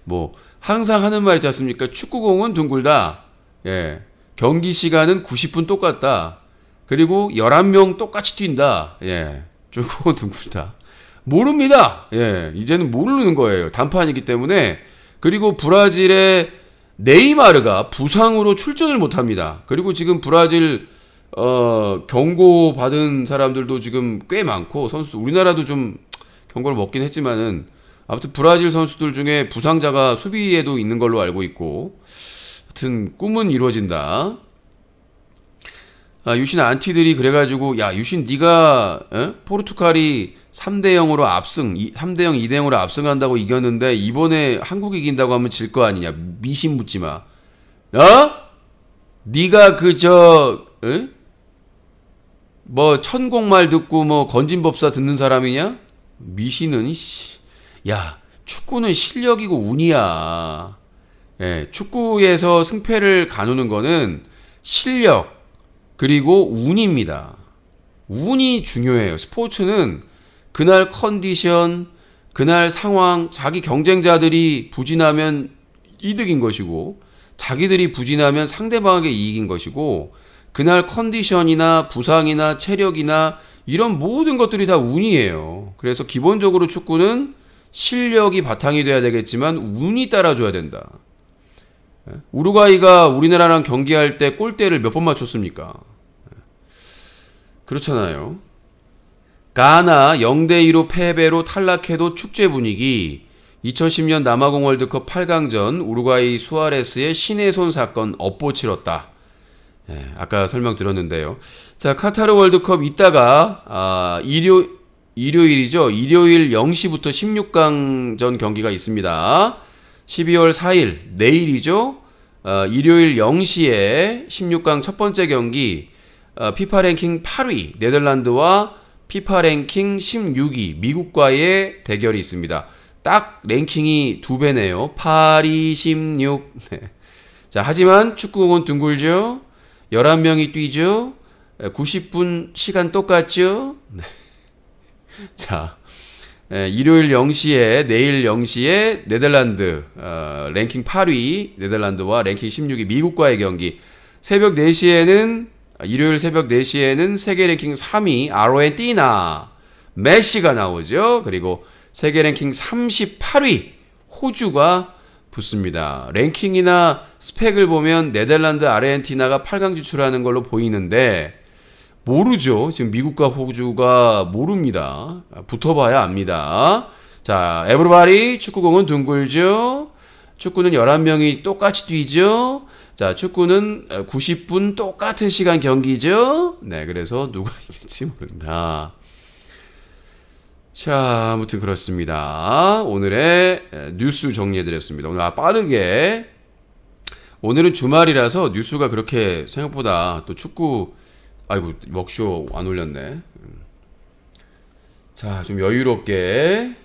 뭐 항상 하는 말 있지 않습니까? 축구공은 둥글다. 예, 경기 시간은 90분 똑같다. 그리고 11명 똑같이 뛴다. 예, 축구공은 둥글다. 모릅니다. 예, 이제는 모르는 거예요. 단판이기 때문에. 그리고 브라질의 네이마르가 부상으로 출전을 못합니다. 그리고 지금 브라질 경고 받은 사람들도 지금 꽤 많고, 우리나라도 좀 경고를 먹긴 했지만은, 아무튼 브라질 선수들 중에 부상자가 수비에도 있는 걸로 알고 있고, 하여튼 꿈은 이루어진다. 유신 안티들이 그래가지고, 야 유신 네가 포르투갈이 3대0 2대0으로 압승한다고 이겼는데 이번에 한국이 이긴다고 하면 질 거 아니냐, 미신 묻지마. 네가 뭐 천공말 듣고 뭐 건진법사 듣는 사람이냐? 미신은 야, 축구는 실력이고 운이야. 예, 축구에서 승패를 가누는 거는 실력 그리고 운입니다. 운이 중요해요. 스포츠는 그날 컨디션, 그날 상황, 자기 경쟁자들이 부진하면 이득인 것이고, 자기들이 부진하면 상대방에게 이익인 것이고, 그날 컨디션이나 부상이나 체력이나 이런 모든 것들이 다 운이에요. 그래서 기본적으로 축구는 실력이 바탕이 돼야 되겠지만 운이 따라줘야 된다. 우루과이가 우리나라랑 경기할 때 골대를 몇 번 맞췄습니까? 그렇잖아요. 가나 0대2로 패배로 탈락해도 축제 분위기. 2010년 남아공 월드컵 8강전 우루과이 수아레스의 신의 손 사건 업보 치렀다. 아까 설명드렸는데요. 자, 카타르 월드컵 이따가 일요일이죠. 일요일 0시부터 16강전 경기가 있습니다. 12월 4일 내일이죠. 일요일 0시에 16강 첫 번째 경기 피파 랭킹 8위 네덜란드와 피파 랭킹 16위 미국과의 대결이 있습니다. 딱 랭킹이 2배네요. 8, 2, 16. 네. 자, 하지만 축구공은 둥글죠. 11명이 뛰죠. 90분 시간 똑같죠. 네. 자, 일요일 0시에 내일 0시에 네덜란드 랭킹 8위 네덜란드와 랭킹 16위 미국과의 경기. 새벽 4시에는 일요일 새벽 4시에는 세계 랭킹 3위 아르헨티나 메시가 나오죠. 그리고 세계 랭킹 38위 호주가 붙습니다. 랭킹이나 스펙을 보면 네덜란드, 아르헨티나가 8강 진출하는 걸로 보이는데 모르죠. 지금 미국과 호주가 모릅니다. 붙어봐야 압니다. 자, 에브리바디 축구공은 둥글죠. 축구는 11명이 똑같이 뛰죠. 자, 축구는 90분 똑같은 시간 경기죠. 네, 그래서 누가 이길지 모른다. 자, 아무튼 그렇습니다. 오늘의 뉴스 정리해드렸습니다. 오늘 빠르게. 오늘은 주말이라서 뉴스가 그렇게 생각보다 또 축구, 아이고, 먹쇼 안 올렸네. 자, 좀 여유롭게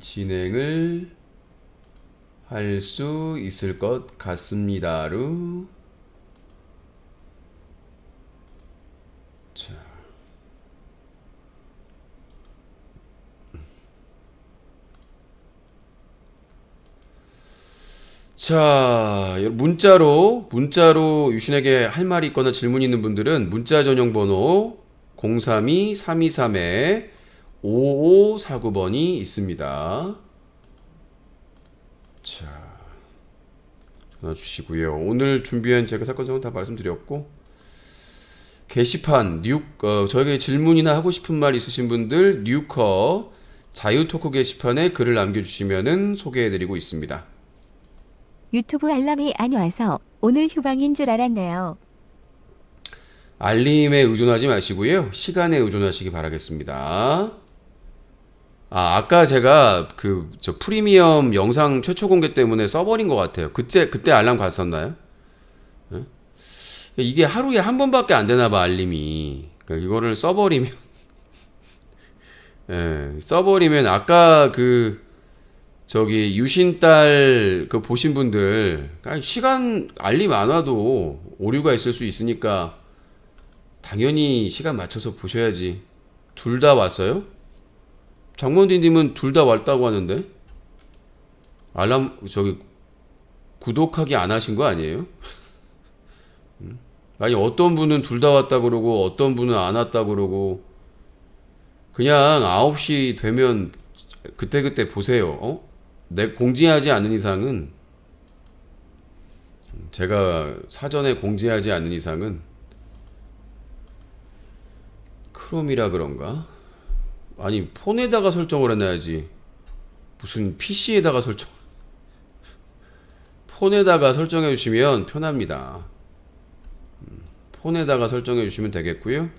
진행을 할 수 있을 것 같습니다루. 자, 문자로 유신에게 할 말이 있거나 질문이 있는 분들은 문자 전용 번호 032-3238-5549번이 있습니다. 자, 전화 주시고요. 오늘 준비한 제가 사건 사고는 다 말씀드렸고, 게시판 저에게 질문이나 하고 싶은 말 있으신 분들 뉴커 자유토크 게시판에 글을 남겨주시면은 소개해드리고 있습니다. 유튜브 알람이 안 와서 오늘 휴방인 줄 알았네요. 알림에 의존하지 마시고요. 시간에 의존하시기 바라겠습니다. 아까 제가 저 프리미엄 영상 최초 공개 때문에 써버린 것 같아요. 그때 알람 갔었나요? 네? 이게 하루에 한 번밖에 안 되나봐, 알림이. 그러니까 이거를 써버리면 써버리면 아까 저기 유신딸 보신 분들 시간 알림 안 와도 오류가 있을 수 있으니까 당연히 시간 맞춰서 보셔야지. 둘 다 왔어요? 장mon디님은 둘 다 왔다고 하는데 알람 저기 구독하기 안 하신 거 아니에요? 아니 어떤 분은 둘 다 왔다 그러고 어떤 분은 안 왔다 그러고 그냥 9시 되면 그때 보세요. 공지하지 않은 이상은 제가 사전에 공지하지 않는 이상은 크롬이라 그런가? 아니 폰에다가 설정을 해놔야지 무슨 PC에다가 폰에다가 설정해 주시면 편합니다. 폰에다가 설정해 주시면 되겠고요.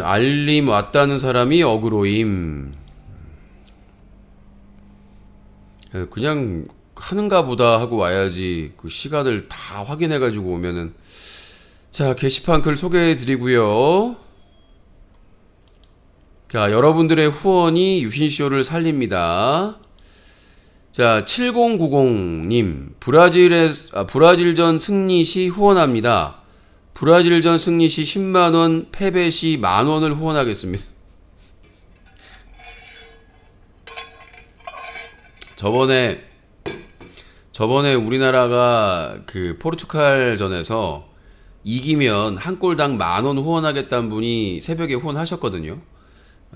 알림 왔다는 사람이 어그로임. 그냥 하는가 보다 하고 와야지 그 시간을 다 확인해 가지고 오면은. 자, 게시판 글 소개해 드리고요. 자, 여러분들의 후원이 유신쇼를 살립니다. 자, 7090님 브라질전 승리 시 후원합니다. 브라질전 승리 시 10만원, 패배 시 만원을 후원하겠습니다. 저번에 우리나라가 그 포르투갈전에서 이기면 한 골당 10,000원 후원하겠다는 분이 새벽에 후원하셨거든요.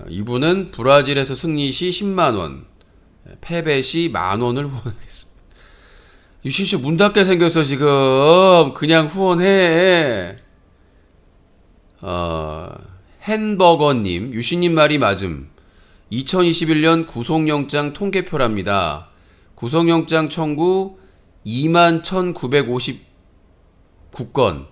이분은 브라질에서 승리 시 10만원, 패배 시 10,000원을 후원하겠습니다. 유신씨 문 닫게 생겼어 지금. 그냥 후원해. 햄버거님, 유신님 말이 맞음. 2021년 구속영장 통계표랍니다. 구속영장 청구 21,959건,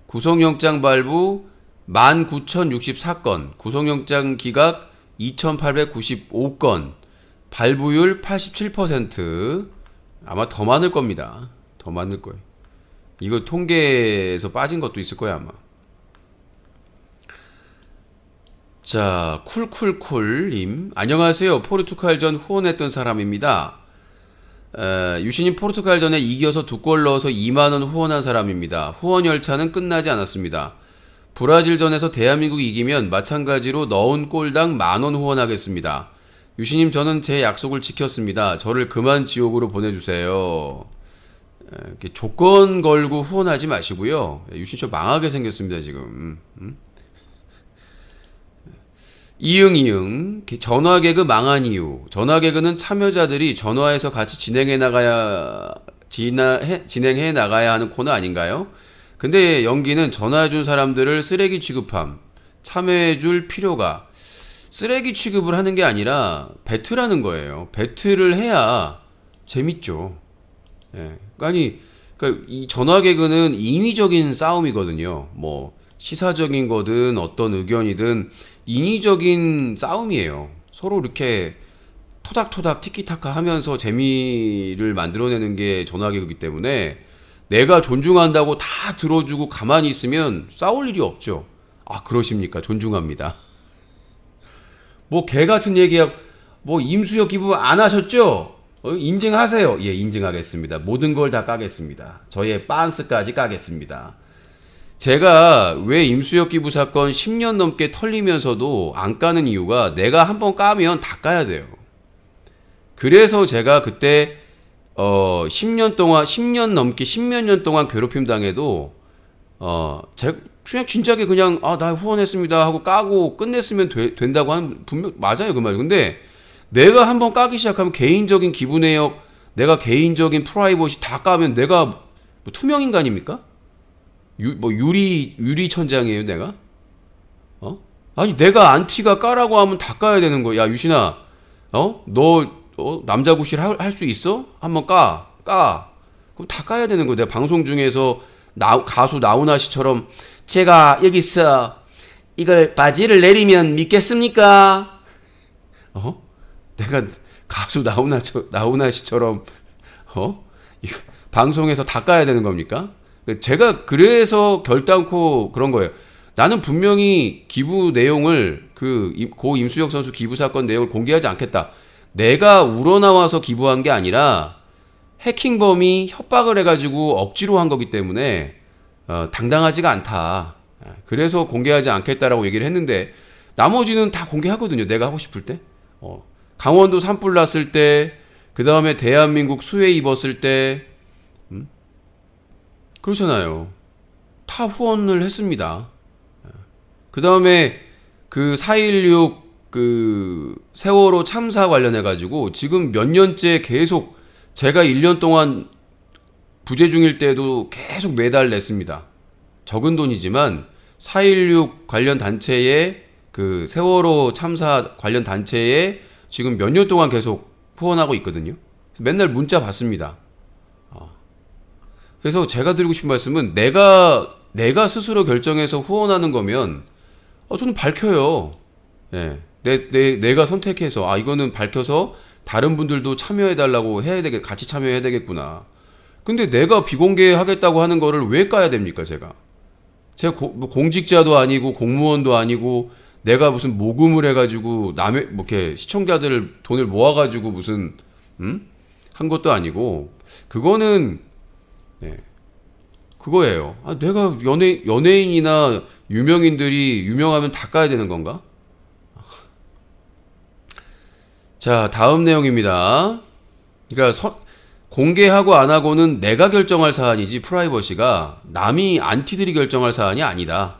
구속영장 발부 19,064건, 구속영장 기각 2,895건, 발부율 87%. 아마 더 많을 겁니다. 더 많을 거예요. 이거 통계에서 빠진 것도 있을 거야 아마. 자, 쿨쿨쿨님, 안녕하세요. 포르투갈전 후원했던 사람입니다. 유신님 포르투갈전에 이겨서 2골 넣어서 2만원 후원한 사람입니다. 후원 열차는 끝나지 않았습니다. 브라질전에서 대한민국이 이기면 마찬가지로 넣은 골당 10,000원 후원하겠습니다. 유신님, 저는 제 약속을 지켰습니다. 저를 그만 지옥으로 보내주세요. 이렇게 조건 걸고 후원하지 마시고요. 유신 저 망하게 생겼습니다 지금. 이응 전화 개그 망한 이유. 전화 개그는 참여자들이 전화해서 같이 진행해 나가야 하는 코너 아닌가요? 근데 연기는 전화해준 사람들을 쓰레기 취급함. 참여해줄 필요가. 쓰레기 취급을 하는 게 아니라 배틀하는 거예요. 배틀을 해야 재밌죠. 예. 아니, 그러니까 이 전화 개그는 인위적인 싸움이거든요. 뭐 시사적인 거든 어떤 의견이든 인위적인 싸움이에요. 서로 이렇게 토닥토닥 티키타카 하면서 재미를 만들어내는 게 전화 개그이기 때문에 내가 존중한다고 다 들어주고 가만히 있으면 싸울 일이 없죠. 아, 그러십니까? 존중합니다. 뭐 개 같은 얘기야. 뭐 임수혁 기부 안 하셨죠? 인증하세요. 예, 인증하겠습니다. 모든 걸 다 까겠습니다. 저의 빤스까지 까겠습니다. 제가 왜 임수혁 기부 사건 10년 넘게 털리면서도 안 까는 이유가 내가 한번 까면 다 까야 돼요. 그래서 제가 그때 10년 동안 10년 넘게 10몇 년 동안 괴롭힘 당해도 제가 그냥 진작에 그냥 나 후원했습니다 하고 까고 끝냈으면 된다고 하는 분명 맞아요 그 말. 근데 내가 한번 까기 시작하면 개인적인 기부 내역, 내가 개인적인 프라이버시 다 까면 내가 뭐 투명 인간입니까? 뭐 유리 천장이에요 내가? 아니 내가 안티가 까라고 하면 다 까야 되는 거야. 야 유신아, 너 남자 구실 할 수 있어? 한번 까. 그럼 다 까야 되는 거야. 내가 방송 중에서 가수 나훈아 씨처럼 제가 여기서 이걸 바지를 내리면 믿겠습니까? 내가 가수 나훈아 씨처럼 이거 방송에서 다 까야 되는 겁니까? 제가 그래서 결단코 그런 거예요. 나는 분명히 기부 내용을 고 임수혁 선수 기부 사건 내용을 공개하지 않겠다. 내가 우러나와서 기부한 게 아니라 해킹범이 협박을 해가지고 억지로 한 거기 때문에 당당하지가 않다. 그래서 공개하지 않겠다라고 얘기를 했는데 나머지는 다 공개하거든요. 내가 하고 싶을 때. 강원도 산불 났을 때, 그 다음에 대한민국 수해 입었을 때, 그렇잖아요. 다 후원을 했습니다. 그 다음에 그 4.16 세월호 참사 관련해가지고 지금 몇 년째 계속 제가 1년 동안 부재 중일 때도 계속 매달 냈습니다. 적은 돈이지만 4.16 관련 단체에 그 세월호 참사 관련 단체에 지금 몇 년 동안 계속 후원하고 있거든요. 맨날 문자 받습니다. 그래서 제가 드리고 싶은 말씀은 내가 스스로 결정해서 후원하는 거면 저는 밝혀요. 예. 내가 선택해서 이거는 밝혀서 다른 분들도 참여해달라고 같이 참여해야 되겠구나. 근데 내가 비공개하겠다고 하는 거를 왜 까야 됩니까, 제가? 제가 공직자도 아니고 공무원도 아니고 내가 무슨 모금을 해가지고 남의 뭐 이렇게 시청자들 돈을 모아가지고 무슨 한 것도 아니고 그거는 그거예요. 내가 연예인이나 유명인들이 유명하면 다 까야 되는 건가? 자, 다음 내용입니다. 그러니까 공개하고 안 하고는 내가 결정할 사안이지 프라이버시가 남이 안티들이 결정할 사안이 아니다.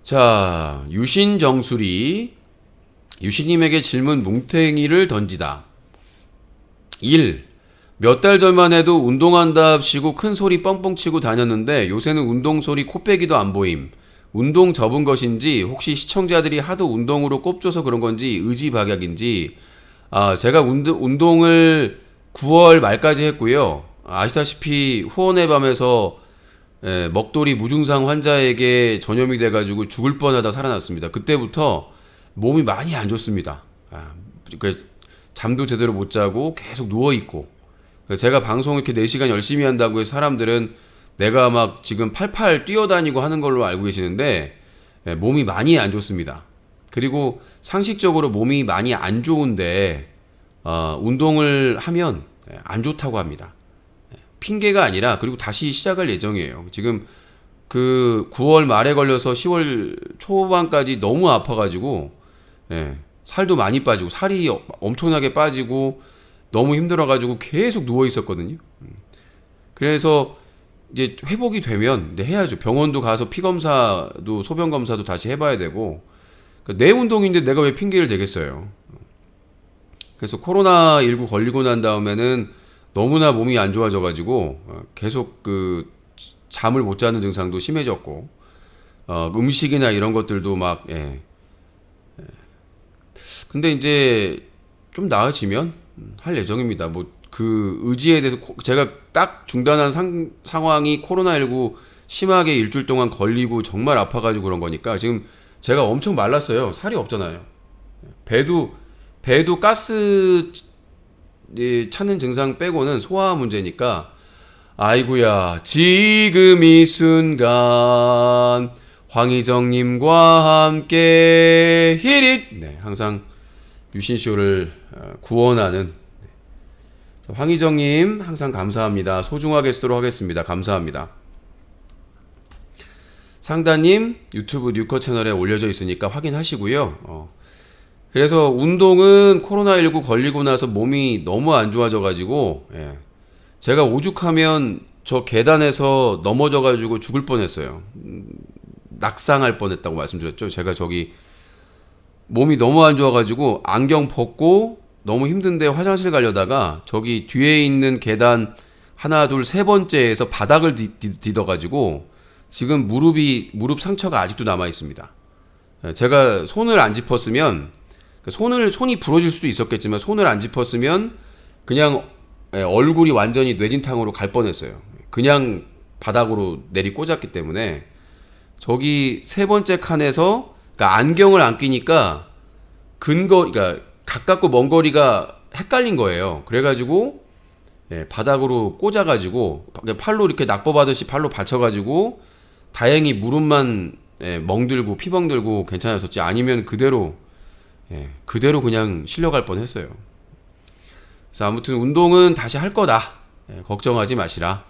자, 유신정수리 유신님에게 질문 뭉탱이를 던지다. 1. 몇 달 전만 해도 운동한답시고 큰 소리 뻥뻥 치고 다녔는데 요새는 운동소리 코빼기도 안 보임. 운동 접은 것인지 혹시 시청자들이 하도 운동으로 꼽줘서 그런 건지 의지박약인지. 제가 운동을 9월 말까지 했고요. 아시다시피 후원의 밤에서 먹돌이 무증상 환자에게 전염이 돼가지고 죽을 뻔하다 살아났습니다. 그때부터 몸이 많이 안 좋습니다. 잠도 제대로 못 자고 계속 누워있고. 제가 방송 이렇게 4시간 열심히 한다고 해서 사람들은 내가 막 지금 팔팔 뛰어다니고 하는 걸로 알고 계시는데 몸이 많이 안 좋습니다. 그리고 상식적으로 몸이 많이 안 좋은데 운동을 하면 안 좋다고 합니다. 핑계가 아니라. 그리고 다시 시작할 예정이에요. 지금 그 9월 말에 걸려서 10월 초반까지 너무 아파가지고 살도 많이 빠지고 살이 엄청나게 빠지고 너무 힘들어가지고 계속 누워 있었거든요. 그래서 이제 회복이 되면 이제 해야죠. 병원도 가서 피 검사도 소변 검사도 다시 해봐야 되고. 그러니까 내 운동인데 내가 왜 핑계를 대겠어요. 그래서 코로나19 걸리고 난 다음에는 너무나 몸이 안 좋아져가지고 계속 그 잠을 못 자는 증상도 심해졌고 음식이나 이런 것들도 막 근데 이제 좀 나아지면 할 예정입니다. 뭐 그 의지에 대해서 제가 딱 중단한 상황이 코로나19 심하게 일주일 동안 걸리고 정말 아파가지고 그런 거니까 지금 제가 엄청 말랐어요. 살이 없잖아요. 배도 가스 차는 증상 빼고는 소화 문제니까. 아이고야, 지금 이 순간 황희정님과 함께 히릿. 항상 유신쇼를 구원하는 황희정님 항상 감사합니다. 소중하게 쓰도록 하겠습니다. 감사합니다. 상다님 유튜브 뉴커 채널에 올려져 있으니까 확인하시고요. 그래서 운동은 코로나19 걸리고 나서 몸이 너무 안 좋아져가지고 제가 오죽하면 저 계단에서 넘어져가지고 죽을 뻔했어요. 낙상할 뻔했다고 말씀드렸죠. 제가 저기 몸이 너무 안 좋아가지고 안경 벗고 너무 힘든데 화장실 가려다가 저기 뒤에 있는 계단 하나 둘 세 번째에서 바닥을 디뎌가지고 지금 무릎 상처가 아직도 남아 있습니다. 제가 손을 안 짚었으면 손이 부러질 수도 있었겠지만 손을 안 짚었으면 그냥 얼굴이 완전히 뇌진탕으로 갈 뻔했어요. 그냥 바닥으로 내리 꽂았기 때문에 저기 세 번째 칸에서 그러니까 안경을 안 끼니까 그러니까 가깝고 먼 거리가 헷갈린 거예요. 그래가지고 바닥으로 꽂아가지고 팔로 이렇게 낙법하듯이 팔로 받쳐가지고 다행히 무릎만 멍들고 피멍들고 괜찮았었지. 아니면 그대로 그냥 실려갈 뻔했어요. 그래서 아무튼 운동은 다시 할 거다. 걱정하지 마시라.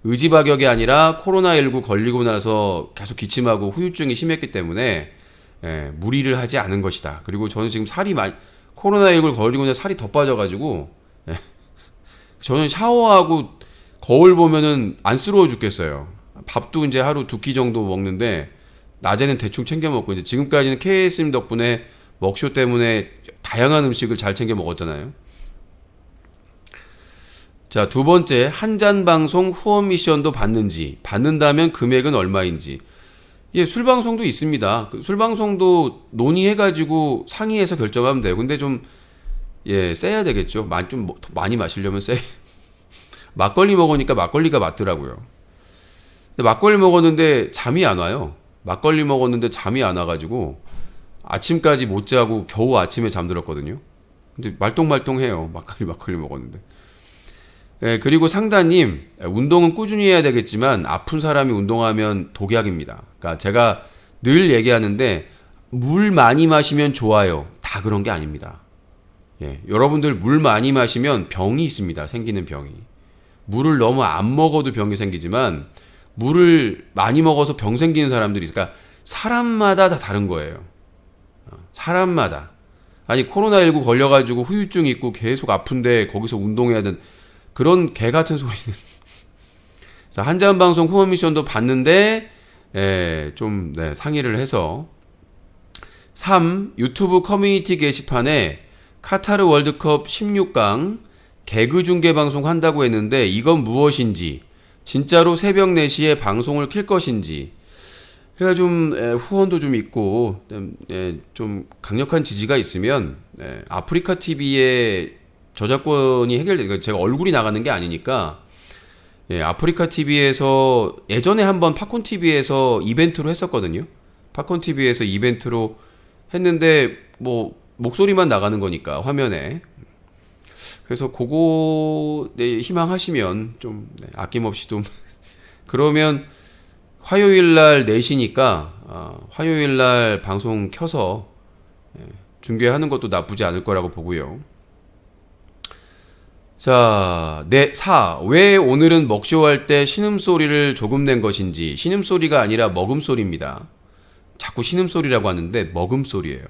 의지박약이 아니라 코로나19 걸리고 나서 계속 기침하고 후유증이 심했기 때문에 무리를 하지 않은 것이다. 그리고 저는 지금 살이 코로나19 걸리고 나서 살이 더 빠져가지고 저는 샤워하고 거울 보면은 안쓰러워 죽겠어요. 밥도 이제 하루 2끼 정도 먹는데 낮에는 대충 챙겨 먹고 이제 지금까지는 KS님 덕분에 먹쇼 때문에 다양한 음식을 잘 챙겨 먹었잖아요. 자, 두 번째, 한잔 방송 후원 미션도 받는지, 받는다면 금액은 얼마인지. 술 방송도 있습니다. 술 방송도 논의해가지고 상의해서 결정하면 돼요. 근데 좀 세야 되겠죠. 좀 많이 마시려면 막걸리 먹으니까 막걸리가 맞더라고요. 근데 막걸리 먹었는데 잠이 안 와요. 막걸리 먹었는데 잠이 안 와가지고 아침까지 못 자고 겨우 아침에 잠들었거든요. 근데 말똥말똥해요. 막걸리 먹었는데. 그리고 상다님, 운동은 꾸준히 해야 되겠지만 아픈 사람이 운동하면 독약입니다. 그러니까 제가 늘 얘기하는데 물 많이 마시면 좋아요. 다 그런 게 아닙니다. 여러분들 물 많이 마시면 병이 있습니다. 생기는 병이. 물을 너무 안 먹어도 병이 생기지만 물을 많이 먹어서 병 생기는 사람들이 있으니까 사람마다 다 다른 거예요. 사람마다. 아니 코로나19 걸려가지고 후유증 있고 계속 아픈데 거기서 운동해야 되는 그런 개 같은 소리는. 자, 한자한 방송 후원 미션도 봤는데 좀 상의를 해서 3. 유튜브 커뮤니티 게시판에 카타르 월드컵 16강 개그 중계 방송 한다고 했는데 이건 무엇인지, 진짜로 새벽 4시에 방송을 킬 것인지. 그러니까 좀 후원도 좀 있고 좀 강력한 지지가 있으면 아프리카 TV의 저작권이 해결되니까 제가 얼굴이 나가는 게 아니니까 아프리카 TV에서 예전에 한번 팝콘 TV에서 이벤트로 했었거든요. 팝콘 TV에서 이벤트로 했는데 뭐 목소리만 나가는 거니까 화면에. 그래서 그거 희망하시면 좀 아낌없이 좀 그러면 화요일날 4시니까 화요일날 방송 켜서 중계하는 것도 나쁘지 않을 거라고 보고요. 자, 4. 왜 오늘은 먹쇼 할 때 신음소리를 조금 낸 것인지. 신음소리가 아니라 먹음소리입니다. 자꾸 신음소리라고 하는데 먹음소리예요.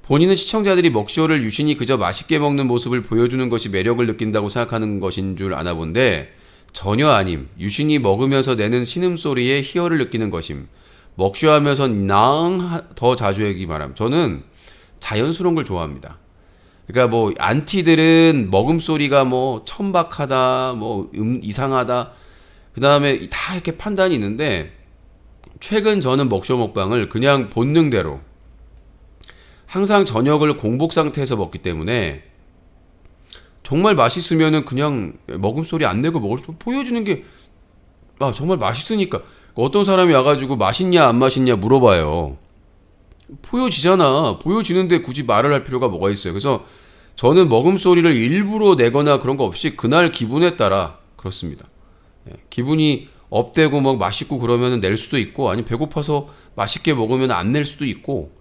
본인은 시청자들이 먹쇼를 유신이 그저 맛있게 먹는 모습을 보여주는 것이 매력을 느낀다고 생각하는 것인 줄 아나 본데 전혀 아님. 유신이 먹으면서 내는 신음소리에 희열을 느끼는 것임. 먹쇼하면서 더 자주 하기 바람. 저는 자연스러운 걸 좋아합니다. 그러니까 뭐 안티들은 먹음소리가 뭐 천박하다, 뭐 이상하다, 그 다음에 다 이렇게 판단이 있는데 최근 저는 먹쇼 먹방을 그냥 본능대로 항상 저녁을 공복 상태에서 먹기 때문에 정말 맛있으면은 그냥 먹음소리 안 내고 먹을 수 보여주는 게 정말 맛있으니까. 어떤 사람이 와가지고 맛있냐 안 맛있냐 물어봐요. 보여지잖아. 보여지는데 굳이 말을 할 필요가 뭐가 있어요. 그래서 저는 먹음소리를 일부러 내거나 그런 거 없이 그날 기분에 따라 그렇습니다. 기분이 업되고 막 맛있고 그러면 낼 수도 있고, 아니 배고파서 맛있게 먹으면 안 낼 수도 있고,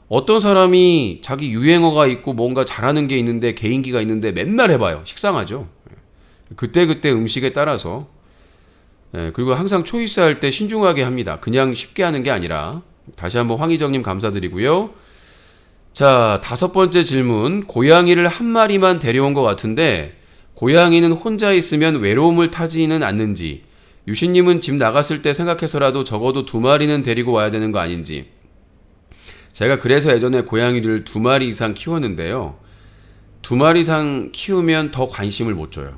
어떤 사람이 자기 유행어가 있고 뭔가 잘하는 게 있는데 개인기가 있는데 맨날 해봐요. 식상하죠. 그때그때 음식에 따라서. 그리고 항상 초이스할 때 신중하게 합니다. 그냥 쉽게 하는 게 아니라. 다시 한번 황희정님 감사드리고요. 자, 5번째 질문. 고양이를 한 마리만 데려온 것 같은데 고양이는 혼자 있으면 외로움을 타지는 않는지, 유신님은 집 나갔을 때 생각해서라도 적어도 2마리는 데리고 와야 되는 거 아닌지. 제가 그래서 예전에 고양이를 2마리 이상 키웠는데요. 2마리 이상 키우면 더 관심을 못 줘요.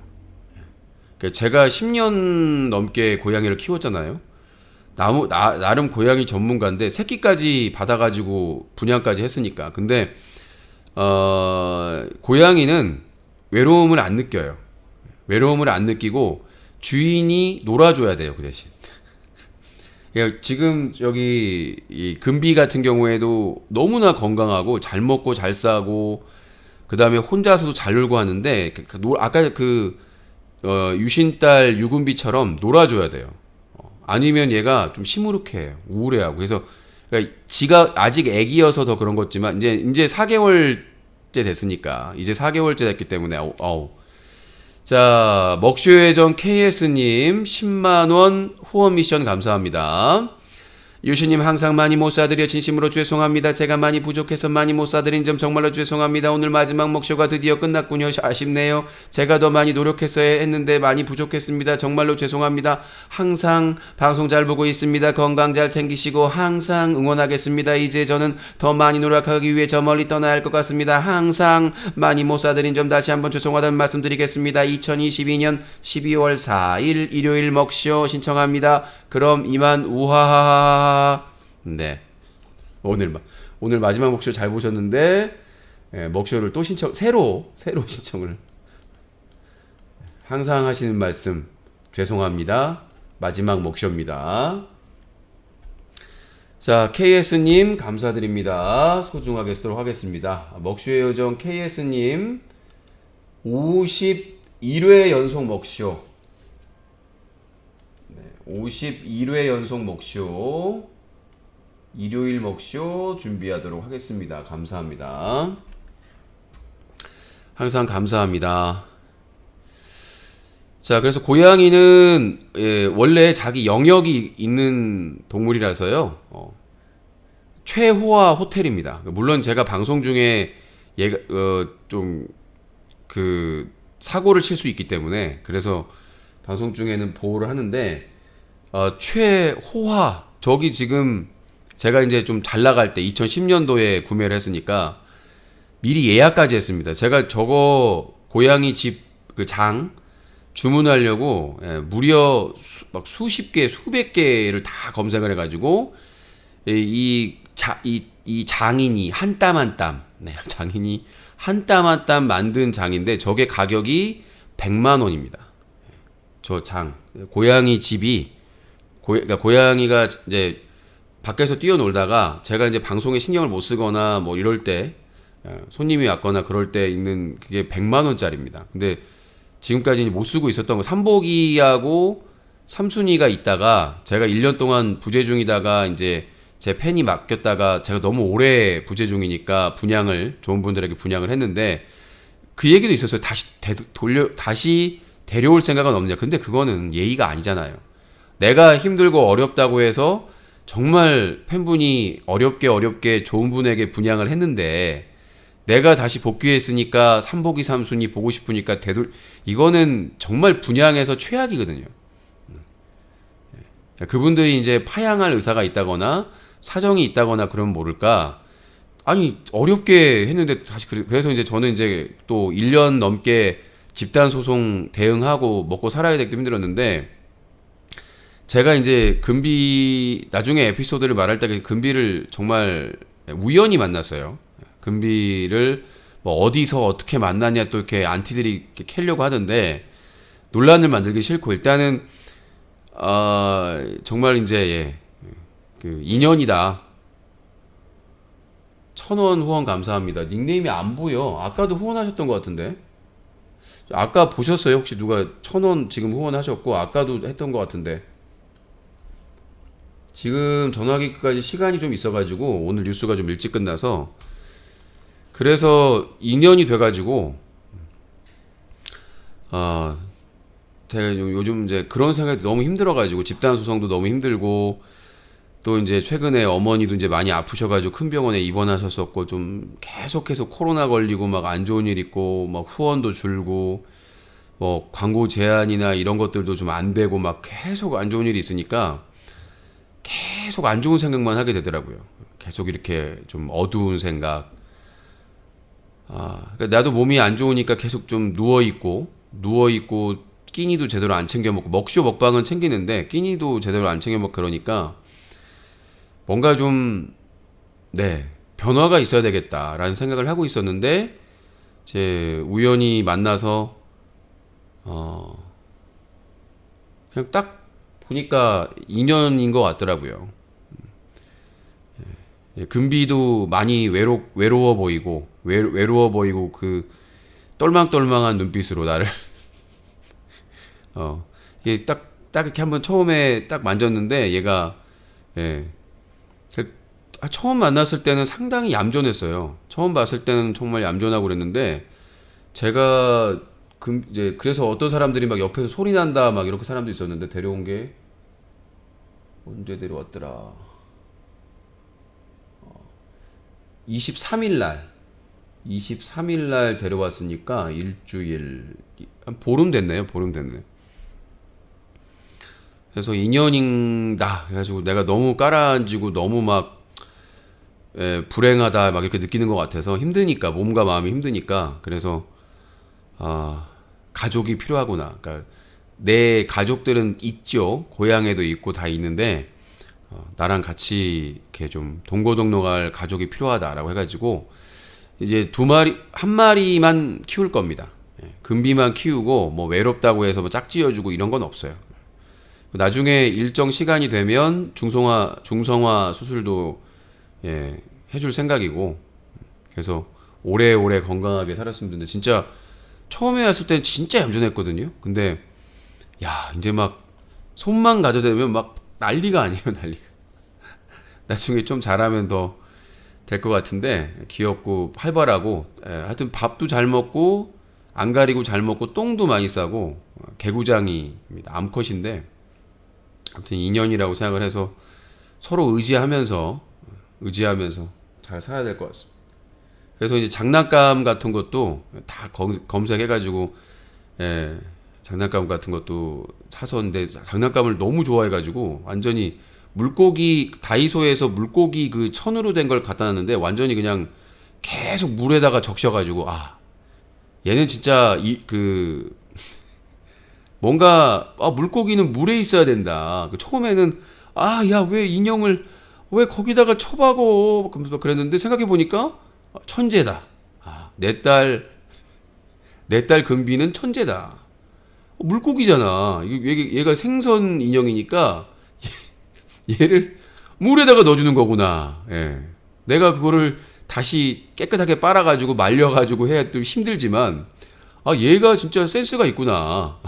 제가 10년 넘게 고양이를 키웠잖아요. 나름 고양이 전문가인데 새끼까지 받아가지고 분양까지 했으니까. 근데 고양이는 외로움을 안 느껴요. 외로움을 안 느끼고 주인이 놀아줘야 돼요. 그 대신. 지금 여기 이 금비 같은 경우에도 너무나 건강하고 잘 먹고 잘 싸고 그 다음에 혼자서도 잘 놀고 하는데 아까 유신딸 유금비처럼 놀아줘야 돼요. 아니면 얘가 좀 시무룩해요. 우울해하고. 그래서 그러니까 지가 아직 애기여서 더 그런 거지만 이제 4개월째 됐으니까, 이제 4개월째 됐기 때문에 자, 먹쇼예전 KS님 10만원 후원 미션 감사합니다. 유시님 항상 많이 못 사드려 진심으로 죄송합니다. 제가 많이 부족해서 많이 못 사드린 점 정말로 죄송합니다. 오늘 마지막 먹쇼가 드디어 끝났군요. 아쉽네요. 제가 더 많이 노력했어야 했는데 많이 부족했습니다. 정말로 죄송합니다. 항상 방송 잘 보고 있습니다. 건강 잘 챙기시고 항상 응원하겠습니다. 이제 저는 더 많이 노력하기 위해 저 멀리 떠나야 할 것 같습니다. 항상 많이 못 사드린 점 다시 한번 죄송하다는 말씀 드리겠습니다. 2022년 12월 4일 일요일 먹쇼 신청합니다. 그럼 이만 우하하하. 네, 오늘 마지막 먹쇼 잘 보셨는데 먹쇼를 또 새로 신청을 항상 하시는 말씀 죄송합니다. 마지막 먹쇼입니다. 자, KS님 감사드립니다. 소중하게 쓰도록 하겠습니다. 먹쇼의 요정 KS님 51회 연속 먹쇼, 52회 연속 먹쇼, 일요일 먹쇼 준비하도록 하겠습니다. 감사합니다. 항상 감사합니다. 자, 그래서 고양이는 원래 자기 영역이 있는 동물이라서요. 최호화 호텔입니다. 물론 제가 방송 중에 얘가 좀 그 사고를 칠 수 있기 때문에 그래서 방송 중에는 보호를 하는데 최호화 저기 지금 제가 이제 좀 잘 나갈 때 2010년도에 구매를 했으니까 미리 예약까지 했습니다. 제가 저거 고양이 집 그 장 주문하려고 무려 막 수십 개, 수백 개를 다 검색을 해가지고 이 장인이 한 땀 한 땀, 네, 장인이 한 땀 한 땀 만든 장인데 저게 가격이 100만 원입니다. 저 장 고양이 집이 그러니까 고양이가 이제 밖에서 뛰어놀다가 제가 이제 방송에 신경을 못 쓰거나 뭐 이럴 때 손님이 왔거나 그럴 때 있는 그게 100만 원짜리입니다. 근데 지금까지 못 쓰고 있었던 거 삼복이하고 삼순이가 있다가 제가 1년 동안 부재 중이다가 이제 제 팬이 맡겼다가 제가 너무 오래 부재 중이니까 분양을 좋은 분들에게 분양을 했는데 그 얘기도 있었어요. 다시 데려올 생각은 없냐. 근데 그거는 예의가 아니잖아요. 내가 힘들고 어렵다고 해서 정말 팬분이 어렵게 좋은 분에게 분양을 했는데 내가 다시 복귀했으니까 삼복이 삼순이 보고 싶으니까 이거는 정말 분양에서 최악이거든요. 그분들이 이제 파양할 의사가 있다거나 사정이 있다거나 그러면 모를까. 아니 어렵게 했는데 다시 그래서 이제 저는 이제 또 1년 넘게 집단 소송 대응하고 먹고 살아야 되기 힘들었는데 제가 이제 금비 나중에 에피소드를 말할 때 금비를 정말 우연히 만났어요. 금비를 뭐 어디서 어떻게 만났냐 또 이렇게 안티들이 이렇게 캐려고 하던데 논란을 만들기 싫고 일단은 정말 이제 그 인연이다. 1,000원 후원 감사합니다. 닉네임이 안 보여. 아까도 후원하셨던 것 같은데. 아까 보셨어요? 혹시 누가 1,000원 지금 후원하셨고 아까도 했던 것 같은데. 지금 전화기까지 시간이 좀 있어가지고 오늘 뉴스가 좀 일찍 끝나서 그래서 2년이 돼가지고 제가 요즘 이제 그런 생각이 너무 힘들어가지고 집단 소송도 너무 힘들고 또 이제 최근에 어머니도 이제 많이 아프셔가지고 큰 병원에 입원하셨었고 좀 계속해서 코로나 걸리고 막 안 좋은 일 있고 막 후원도 줄고 뭐 광고 제한이나 이런 것들도 좀 안 되고 막 계속 안 좋은 일이 있으니까 계속 안 좋은 생각만 하게 되더라고요. 계속 이렇게 좀 어두운 생각. 그러니까 나도 몸이 안 좋으니까 계속 좀 누워있고 끼니도 제대로 안 챙겨 먹고 먹쇼 먹방은 챙기는데 끼니도 제대로 안 챙겨 먹고 그러니까 뭔가 좀 변화가 있어야 되겠다라는 생각을 하고 있었는데 제 우연히 만나서 그냥 딱 보니까 인연인 것 같더라고요. 금비도 많이 외로워 보이고 그 똘망똘망한 눈빛으로 나를 이게 딱 이렇게 한번 처음에 딱 만졌는데 얘가 처음 만났을 때는 상당히 얌전했어요. 처음 봤을 때는 정말 얌전하고 그랬는데 제가 이제 그래서 어떤 사람들이 막 옆에서 소리 난다 막 이렇게 사람도 있었는데 데려온 게 언제 데려왔더라. 23일 날 데려왔으니까 일주일 한 보름 됐네요. 그래서 인연인다 해가지고 내가 너무 깔아앉히고 너무 막 불행하다 막 이렇게 느끼는 것 같아서 힘드니까 몸과 마음이 힘드니까 그래서 가족이 필요하구나. 그러니까 내 가족들은 있죠. 고향에도 있고 다 있는데 나랑 같이 이렇게 좀 동고동락할 가족이 필요하다라고 해가지고 이제 한 마리만 키울 겁니다. 금비만 키우고 뭐 외롭다고 해서 뭐 짝지어주고 이런 건 없어요. 나중에 일정 시간이 되면 중성화 수술도 해줄 생각이고 그래서 오래오래 건강하게 살았으면 좋는데 진짜 처음에 왔을 때는 진짜 얌전했거든요. 근데 이제 막 손만 가져대면 막 난리가 아니에요. 나중에 좀 잘하면 더 될 것 같은데 귀엽고 활발하고 하여튼 밥도 잘 먹고 안 가리고 잘 먹고 똥도 많이 싸고 개구장이입니다. 암컷인데 아무튼 인연이라고 생각을 해서 서로 의지하면서 잘 살아야 될 것 같습니다. 그래서 이제 장난감 같은 것도 다 검색해가지고, 예, 장난감 같은 것도 사서인데 장난감을 너무 좋아해가지고 완전히 물고기 다이소에서 물고기 그 천으로 된 걸 갖다 놨는데 완전히 그냥 계속 물에다가 적셔가지고 얘는 진짜 뭔가 물고기는 물에 있어야 된다. 처음에는 야 왜 인형을 왜 거기다가 쳐박어 그랬는데 생각해 보니까 천재다. 내 딸 금비는 천재다. 물고기잖아. 얘가 생선 인형이니까 얘를 물에다가 넣어주는 거구나. 예. 내가 그거를 다시 깨끗하게 빨아가지고 말려가지고 해야 또 힘들지만 얘가 진짜 센스가 있구나.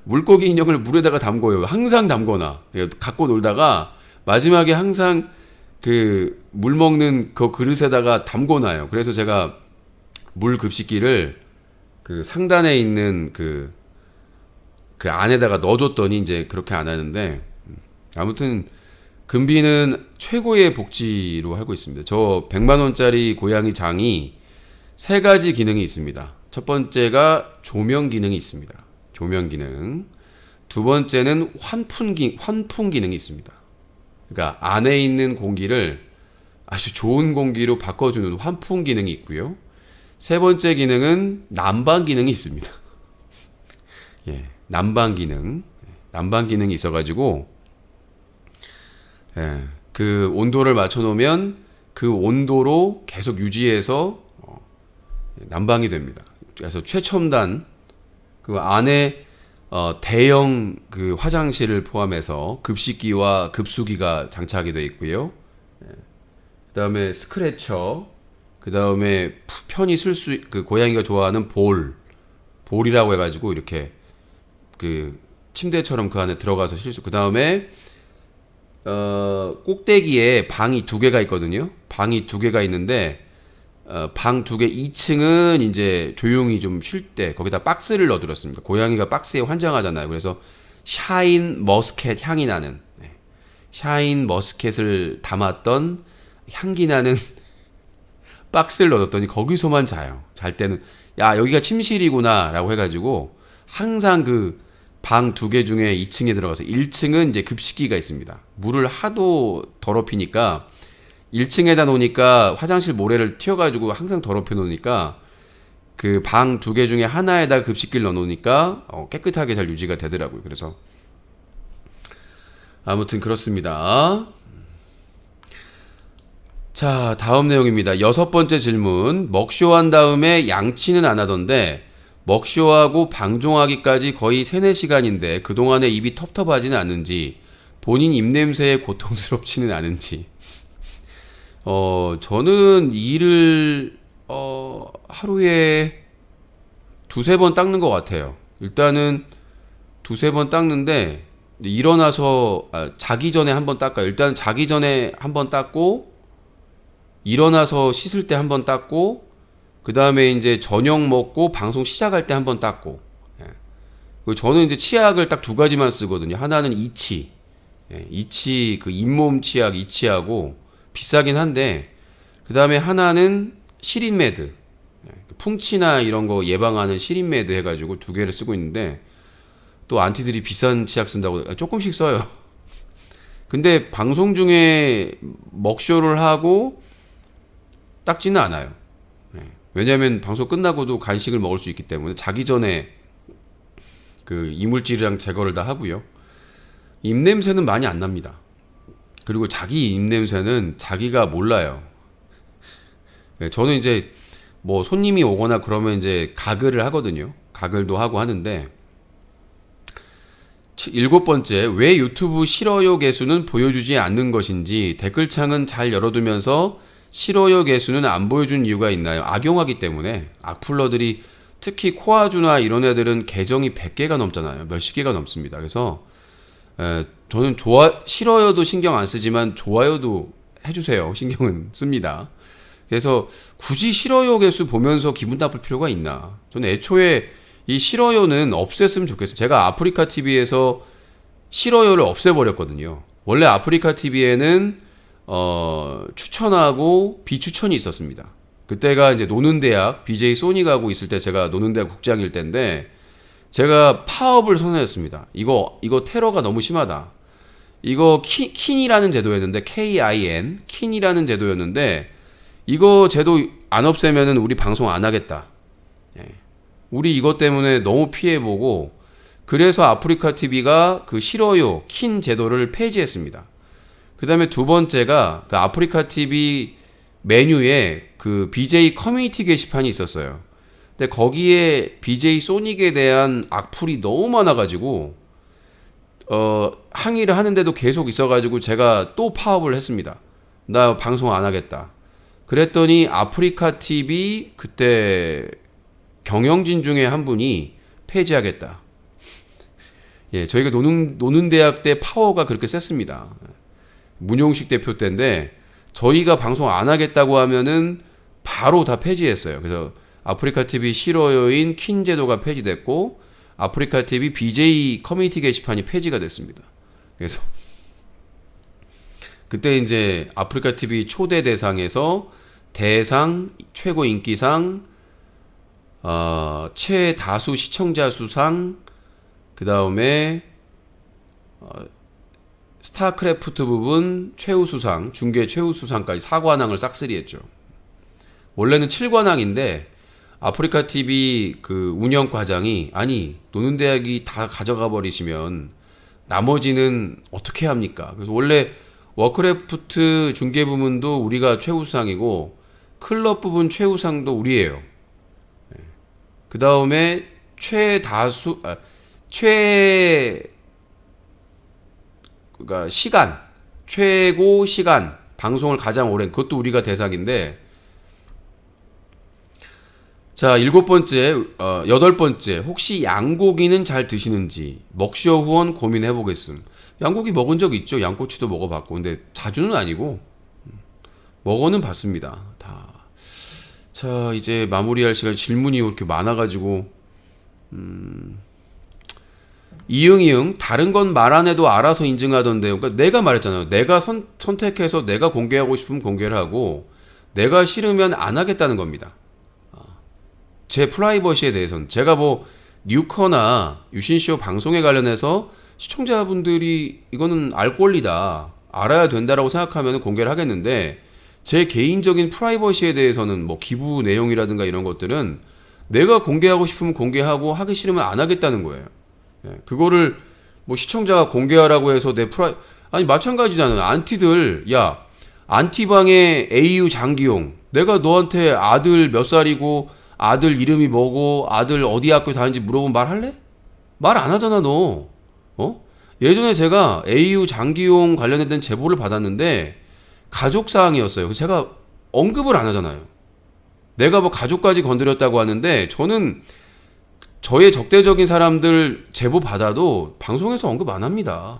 물고기 인형을 물에다가 담궈요. 항상 담궈놔. 갖고 놀다가 마지막에 항상 그 물 먹는 그 그릇에다가 담궈놔요. 그래서 제가 물 급식기를 그 상단에 있는 그 안에다가 넣어줬더니 이제 그렇게 안 하는데, 아무튼 금비는 최고의 복지로 알고 있습니다. 저 100만 원짜리 고양이 장이 3가지 기능이 있습니다. 첫 번째가 조명 기능이 있습니다. 조명 기능. 두 번째는 환풍 기능이 있습니다. 그러니까 안에 있는 공기를 아주 좋은 공기로 바꿔주는 환풍 기능이 있고요. 세 번째 기능은 난방 기능이 있습니다. 예, 난방 기능이 있어가지고, 예, 그 온도를 맞춰놓으면 그 온도로 계속 유지해서 난방이 됩니다. 그래서 최첨단 그 안에 대형 그 화장실을 포함해서 급식기와 급수기가 장착이 되어 있고요. 그 다음에 스크래처, 그 다음에 편히 쓸 수, 그 고양이가 좋아하는 볼이라고 해가지고 이렇게 그 침대처럼 그 안에 들어가서 쉴 수, 그 다음에 꼭대기에 방이 2개가 있거든요. 방이 2개가 있는데, 방 2개 2층은 이제 조용히 좀 쉴 때 거기다 박스를 넣어드렸습니다. 고양이가 박스에 환장하잖아요. 그래서 샤인 머스켓 향이 나는, 샤인 머스켓을 담았던 향기 나는 박스를 넣어뒀더니 거기서만 자요. 잘 때는 여기가 침실이구나 라고 해가지고 항상 그 방 2개 중에 2층에 들어가서, 1층은 이제 급식기가 있습니다. 물을 하도 더럽히니까 1층에다 놓으니까 화장실 모래를 튀어가지고 항상 더럽혀 놓으니까 그 방 2개 중에 하나에다 급식기를 넣어 놓으니까 깨끗하게 잘 유지가 되더라고요. 그래서 아무튼 그렇습니다. 자, 다음 내용입니다. 6번째 질문. 먹쇼한 다음에 양치는 안 하던데 먹쇼하고 방종하기까지 거의 3-4시간인데 그동안에 입이 텁텁하지는 않은지, 본인 입냄새에 고통스럽지는 않은지. 저는 이를 하루에 2-3번 닦는 것 같아요. 일단은 2-3번 닦는데, 일어나서 자기 전에 한번 닦아요. 일단 자기 전에 한번 닦고, 일어나서 씻을 때 한번 닦고, 그 다음에 이제 저녁 먹고 방송 시작할 때 한번 닦고. 저는 이제 치약을 딱 2가지만 쓰거든요. 하나는 이치, 그 잇몸 치약 이치하고, 비싸긴 한데, 그 다음에 하나는 시린매드, 풍치나 이런 거 예방하는 시린매드 해가지고 2개를 쓰고 있는데, 또 안티들이 비싼 치약 쓴다고 조금씩 써요. 근데 방송 중에 먹쇼를 하고 닦지는 않아요. 왜냐면 방송 끝나고도 간식을 먹을 수 있기 때문에 자기 전에 그 이물질이랑 제거를 다 하고요. 입냄새는 많이 안 납니다. 그리고 자기 입냄새는 자기가 몰라요. 저는 이제 뭐 손님이 오거나 그러면 이제 가글을 하거든요. 가글도 하고 하는데, 7번째, 왜 유튜브 싫어요 개수는 보여주지 않는 것인지, 댓글창은 잘 열어두면서 싫어요 개수는 안 보여준 이유가 있나요? 악용하기 때문에. 악플러들이 특히 코아주나 이런 애들은 계정이 100개가 넘잖아요. 몇십 개가 넘습니다. 그래서 저는 싫어요도 신경 안 쓰지만 좋아요도 해주세요. 신경은 씁니다. 그래서 굳이 싫어요 개수 보면서 기분 나쁠 필요가 있나? 저는 애초에 이 싫어요는 없앴으면 좋겠어요. 제가 아프리카 TV에서 싫어요를 없애버렸거든요. 원래 아프리카 TV에는 추천하고 비추천이 있었습니다. 그때가 이제 노는 대학 BJ 소닉하고 있을 때 제가 노는 대학 국장일 때인데 제가 파업을 선언했습니다. 이거 테러가 너무 심하다. 이거 킨이라는 제도였는데 KIN 킨이라는 제도였는데 이거 제도 안 없애면은 우리 방송 안 하겠다. 예. 우리 이것 때문에 너무 피해보고 그래서 아프리카 TV가 그 싫어요 킨 제도를 폐지했습니다. 그 다음에 두 번째가 그 아프리카 TV 메뉴에 그 BJ 커뮤니티 게시판이 있었어요. 근데 거기에 BJ 소닉에 대한 악플이 너무 많아가지고 항의를 하는데도 계속 있어가지고 제가 또 파업을 했습니다. 나 방송 안 하겠다. 그랬더니 아프리카 TV 그때 경영진 중에 한 분이 폐지하겠다. 예, 저희가 노는 대학 때 파워가 그렇게 셌습니다. 문용식 대표 때인데 저희가 방송 안 하겠다고 하면은 바로 다 폐지했어요. 그래서 아프리카 TV 싫어요인 킨 제도가 폐지됐고 아프리카 TV BJ 커뮤니티 게시판이 폐지가 됐습니다. 그래서 그때 이제 아프리카 TV 초대 대상에서 대상, 최고 인기상, 최다수 시청자 수상, 그 다음에 스타크래프트 부분 최우수상, 중계 최우수상까지 4관왕을 싹쓸이했죠. 원래는 7관왕인데 아프리카 TV 그 운영 과장이 아니 노는 대학이 다 가져가 버리시면 나머지는 어떻게 합니까? 그래서 원래 워크래프트 중계 부문도 우리가 최우수상이고 클럽 부분 최우상도 우리예요. 그 다음에 그러니까 시간, 최고 시간, 방송을 가장 오랜 그것도 우리가 대상인데 자, 7번째, 8번째 혹시 양고기는 잘 드시는지 먹쇼 후원 고민해 보겠음. 양고기 먹은 적 있죠. 양꼬치도 먹어봤고 근데 자주는 아니고 먹어는 봤습니다. 다. 자, 이제 마무리할 시간 질문이 이렇게 많아가지고 이응 다른 건 말 안 해도 알아서 인증하던데요. 그러니까 내가 말했잖아요. 내가 선택해서 내가 공개하고 싶으면 공개를 하고 내가 싫으면 안 하겠다는 겁니다. 제 프라이버시에 대해서는 제가 뭐 뉴커나 유신쇼 방송에 관련해서 시청자분들이 이거는 알 권리다 알아야 된다라고 생각하면 공개를 하겠는데 제 개인적인 프라이버시에 대해서는 뭐 기부 내용이라든가 이런 것들은 내가 공개하고 싶으면 공개하고 하기 싫으면 안 하겠다는 거예요. 그거를 뭐 시청자가 공개하라고 해서 아니 마찬가지잖아요. 안티들 야 안티방의 AU 장기용 내가 너한테 아들 몇 살이고 아들 이름이 뭐고 아들 어디 학교 다니는지 물어보면 말할래? 말 안 하잖아 너. 예전에 제가 AU 장기용 관련된 제보를 받았는데 가족사항이었어요. 그래서 제가 언급을 안 하잖아요. 내가 뭐 가족까지 건드렸다고 하는데 저는 저의 적대적인 사람들 제보 받아도 방송에서 언급 안 합니다.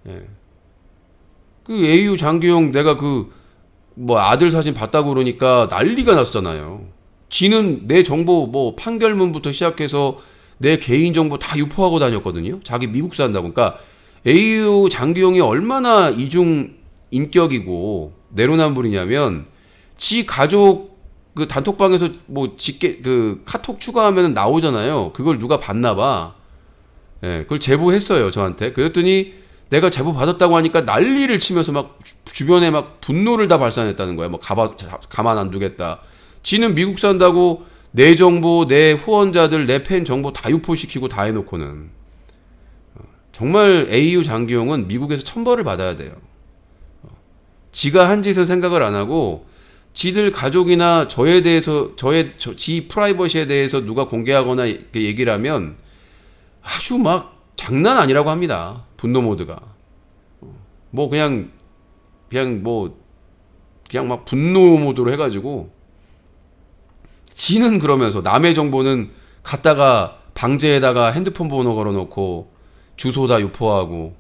예. 그 AU 장기용 내가 그 뭐 아들 사진 봤다고 그러니까 난리가 났었잖아요. 지는 내 정보 뭐 판결문부터 시작해서 내 개인정보 다 유포하고 다녔거든요. 자기 미국 산다고. 그러니까 AU 장기용이 얼마나 이중 인격이고 내로남불이냐면 지 가족 그 단톡방에서 뭐 그 카톡 추가하면 나오잖아요. 그걸 누가 봤나 봐. 예, 그걸 제보했어요, 저한테. 그랬더니 내가 제보 받았다고 하니까 난리를 치면서 막 주변에 막 분노를 다 발산했다는 거야. 뭐 가만 안 두겠다. 지는 미국 산다고 내 정보, 내 후원자들, 내 팬 정보 다 유포시키고 다 해놓고는 정말 AU 장기용은 미국에서 천벌을 받아야 돼요. 지가 한 짓은 생각을 안 하고 지들 가족이나 저에 대해서 지 프라이버시에 대해서 누가 공개하거나 얘기를 하면 아주 막 장난 아니라고 합니다. 분노 모드가 뭐 그냥 막 분노 모드로 해가지고 지는 그러면서 남의 정보는 갖다가 방제에다가 핸드폰 번호 걸어놓고 주소 다 유포하고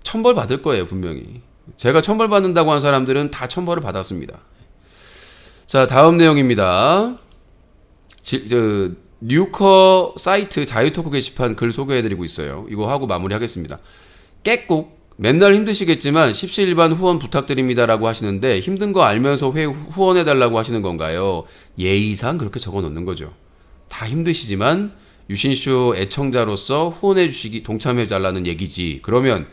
천벌 받을 거예요 분명히. 제가 천벌 받는다고 한 사람들은 다 천벌을 받았습니다. 자, 다음 내용입니다. 뉴커 사이트 자유토크 게시판 글 소개해드리고 있어요. 이거 하고 마무리하겠습니다. 깨꾹 맨날 힘드시겠지만 십시일반 후원 부탁드립니다라고 하시는데 힘든 거 알면서 왜 후원해달라고 하시는 건가요? 예의상 그렇게 적어 놓는 거죠. 다 힘드시지만 유신쇼 애청자로서 후원해 주시기 동참해 달라는 얘기지. 그러면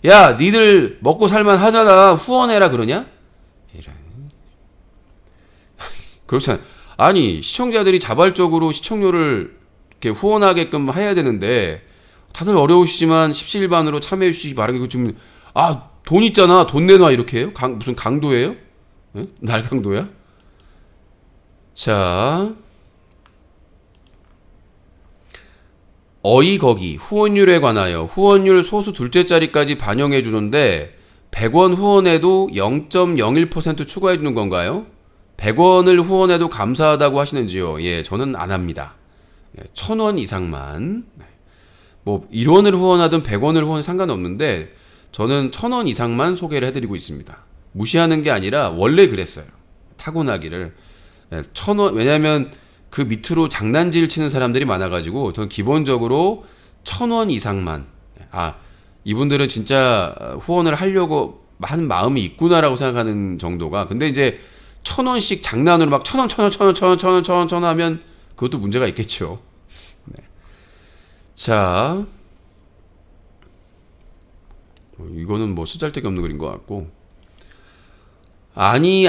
야 니들 먹고 살만 하잖아 후원해라 그러냐? 이런. 그렇잖아. 아니 시청자들이 자발적으로 시청료를 이렇게 후원하게끔 해야 되는데 다들 어려우시지만 십시일반으로 참여해 주시기 바라겠고 지금 돈 있잖아 돈 내놔 이렇게 해요? 무슨 강도예요? 에? 날강도야? 자 어이거기 후원율에 관하여 후원율 소수 둘째 자리까지 반영해 주는데 100원 후원해도 0.01% 추가해 주는 건가요? 100원을 후원해도 감사하다고 하시는지요? 예, 저는 안 합니다. 1000원 이상만. 뭐 1원을 후원하든 100원을 후원 상관없는데 저는 1000원 이상만 소개를 해드리고 있습니다. 무시하는 게 아니라 원래 그랬어요. 타고나기를. 1000원 왜냐하면 그 밑으로 장난질 치는 사람들이 많아가지고 전 기본적으로 1000원 이상만 이분들은 진짜 후원을 하려고 하는 마음이 있구나라고 생각하는 정도가 근데 이제 1000원씩 장난으로 막 1000원 하면 그것도 문제가 있겠죠. 네. 자 이거는 뭐 쓰잘데기 없는 글인 것 같고 아니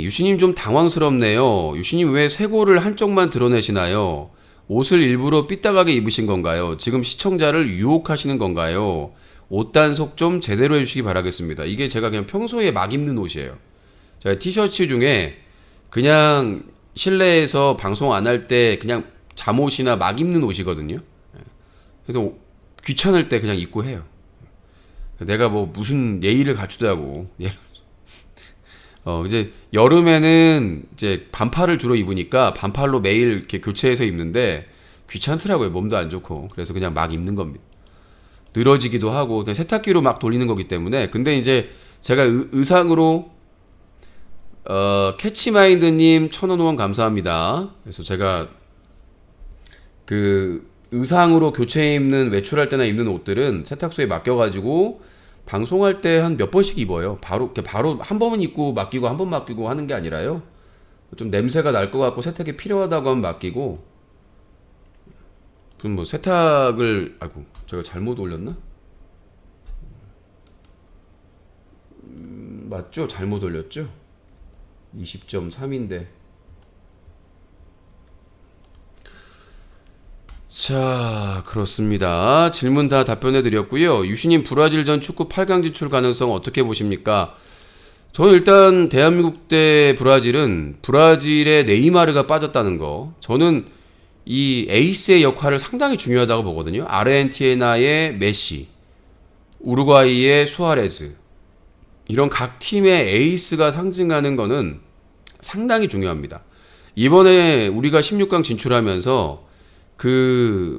유시님 좀 당황스럽네요. 유시님 왜 쇄골을 한쪽만 드러내시나요? 옷을 일부러 삐딱하게 입으신 건가요? 지금 시청자를 유혹하시는 건가요? 옷 단속 좀 제대로 해주시기 바라겠습니다. 이게 제가 그냥 평소에 막 입는 옷이에요. 제가 티셔츠 중에 그냥 실내에서 방송 안 할 때 그냥 잠옷이나 막 입는 옷이거든요. 그래서 귀찮을 때 그냥 입고 해요. 내가 뭐 무슨 예의를 갖추다고. 이제 여름에는 이제 반팔을 주로 입으니까 반팔로 매일 이렇게 교체해서 입는데 귀찮더라고요. 몸도 안 좋고. 그래서 그냥 막 입는 겁니다. 늘어지기도 하고 그냥 세탁기로 막 돌리는 거기 때문에. 근데 이제 제가 의상으로 캐치마인드님 1000원 후원 감사합니다. 그래서 제가 그 의상으로 교체 입는 외출할 때나 입는 옷들은 세탁소에 맡겨가지고 방송할 때 한 몇 번씩 입어요. 바로 한 번은 입고 맡기고 한 번 맡기고 하는 게 아니라요. 좀 냄새가 날 것 같고 세탁이 필요하다고 하면 맡기고. 그럼 뭐 세탁을 제가 잘못 올렸나? 맞죠? 잘못 올렸죠? 20.3인데. 자, 그렇습니다. 질문 다 답변해 드렸고요. 유시님 브라질전 축구 8강 진출 가능성 어떻게 보십니까? 저는 일단 대한민국 대 브라질은 브라질의 네이마르가 빠졌다는 거. 저는 이 에이스의 역할을 상당히 중요하다고 보거든요. 아르헨티나의 메시, 우루과이의 수아레스. 이런 각 팀의 에이스가 상징하는 거는 상당히 중요합니다. 이번에 우리가 16강 진출하면서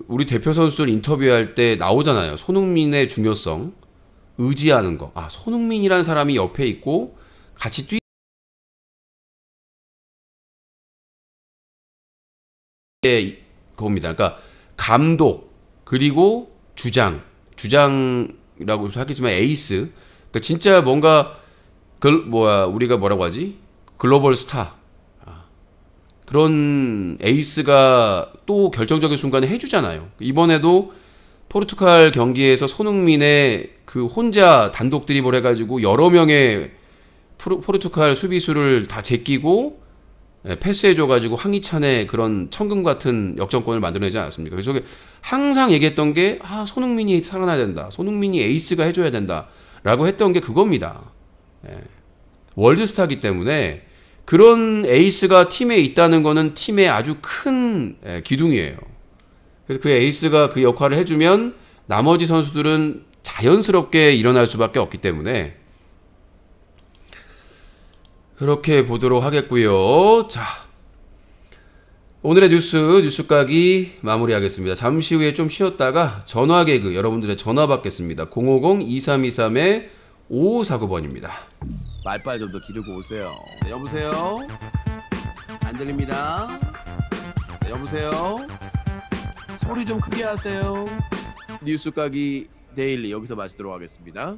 우리 대표 선수들 인터뷰할 때 나오잖아요. 손흥민의 중요성, 의지하는 거. 손흥민이라는 사람이 옆에 있고 같이 겁니다. 그러니까 감독 그리고 주장이라고 하겠지만 에이스. 그러니까 진짜 뭔가 우리가 뭐라고 하지? 글로벌 스타. 그런 에이스가 또 결정적인 순간에 해주잖아요. 이번에도 포르투갈 경기에서 손흥민의 그 혼자 단독 드리블 해가지고 여러 명의 포르투갈 수비수를 다 제끼고 패스해줘가지고 황희찬의 그런 천금 같은 역전권을 만들어내지 않았습니까? 그래서 항상 얘기했던 게 손흥민이 살아나야 된다. 손흥민이 에이스가 해줘야 된다. 라고 했던 게 그겁니다. 월드스타이기 때문에 그런 에이스가 팀에 있다는 거는 팀의 아주 큰 기둥이에요. 그래서 그 에이스가 그 역할을 해주면 나머지 선수들은 자연스럽게 일어날 수밖에 없기 때문에 그렇게 보도록 하겠고요. 자, 오늘의 뉴스까기 마무리하겠습니다. 잠시 후에 좀 쉬었다가 전화 개그 여러분들의 전화 받겠습니다. 050-2323-5549번입니다. 말빨 좀 더 기르고 오세요. 네, 여보세요? 안 들립니다. 네, 여보세요? 소리 좀 크게 하세요. 뉴스 까기 데일리 여기서 마치도록 하겠습니다.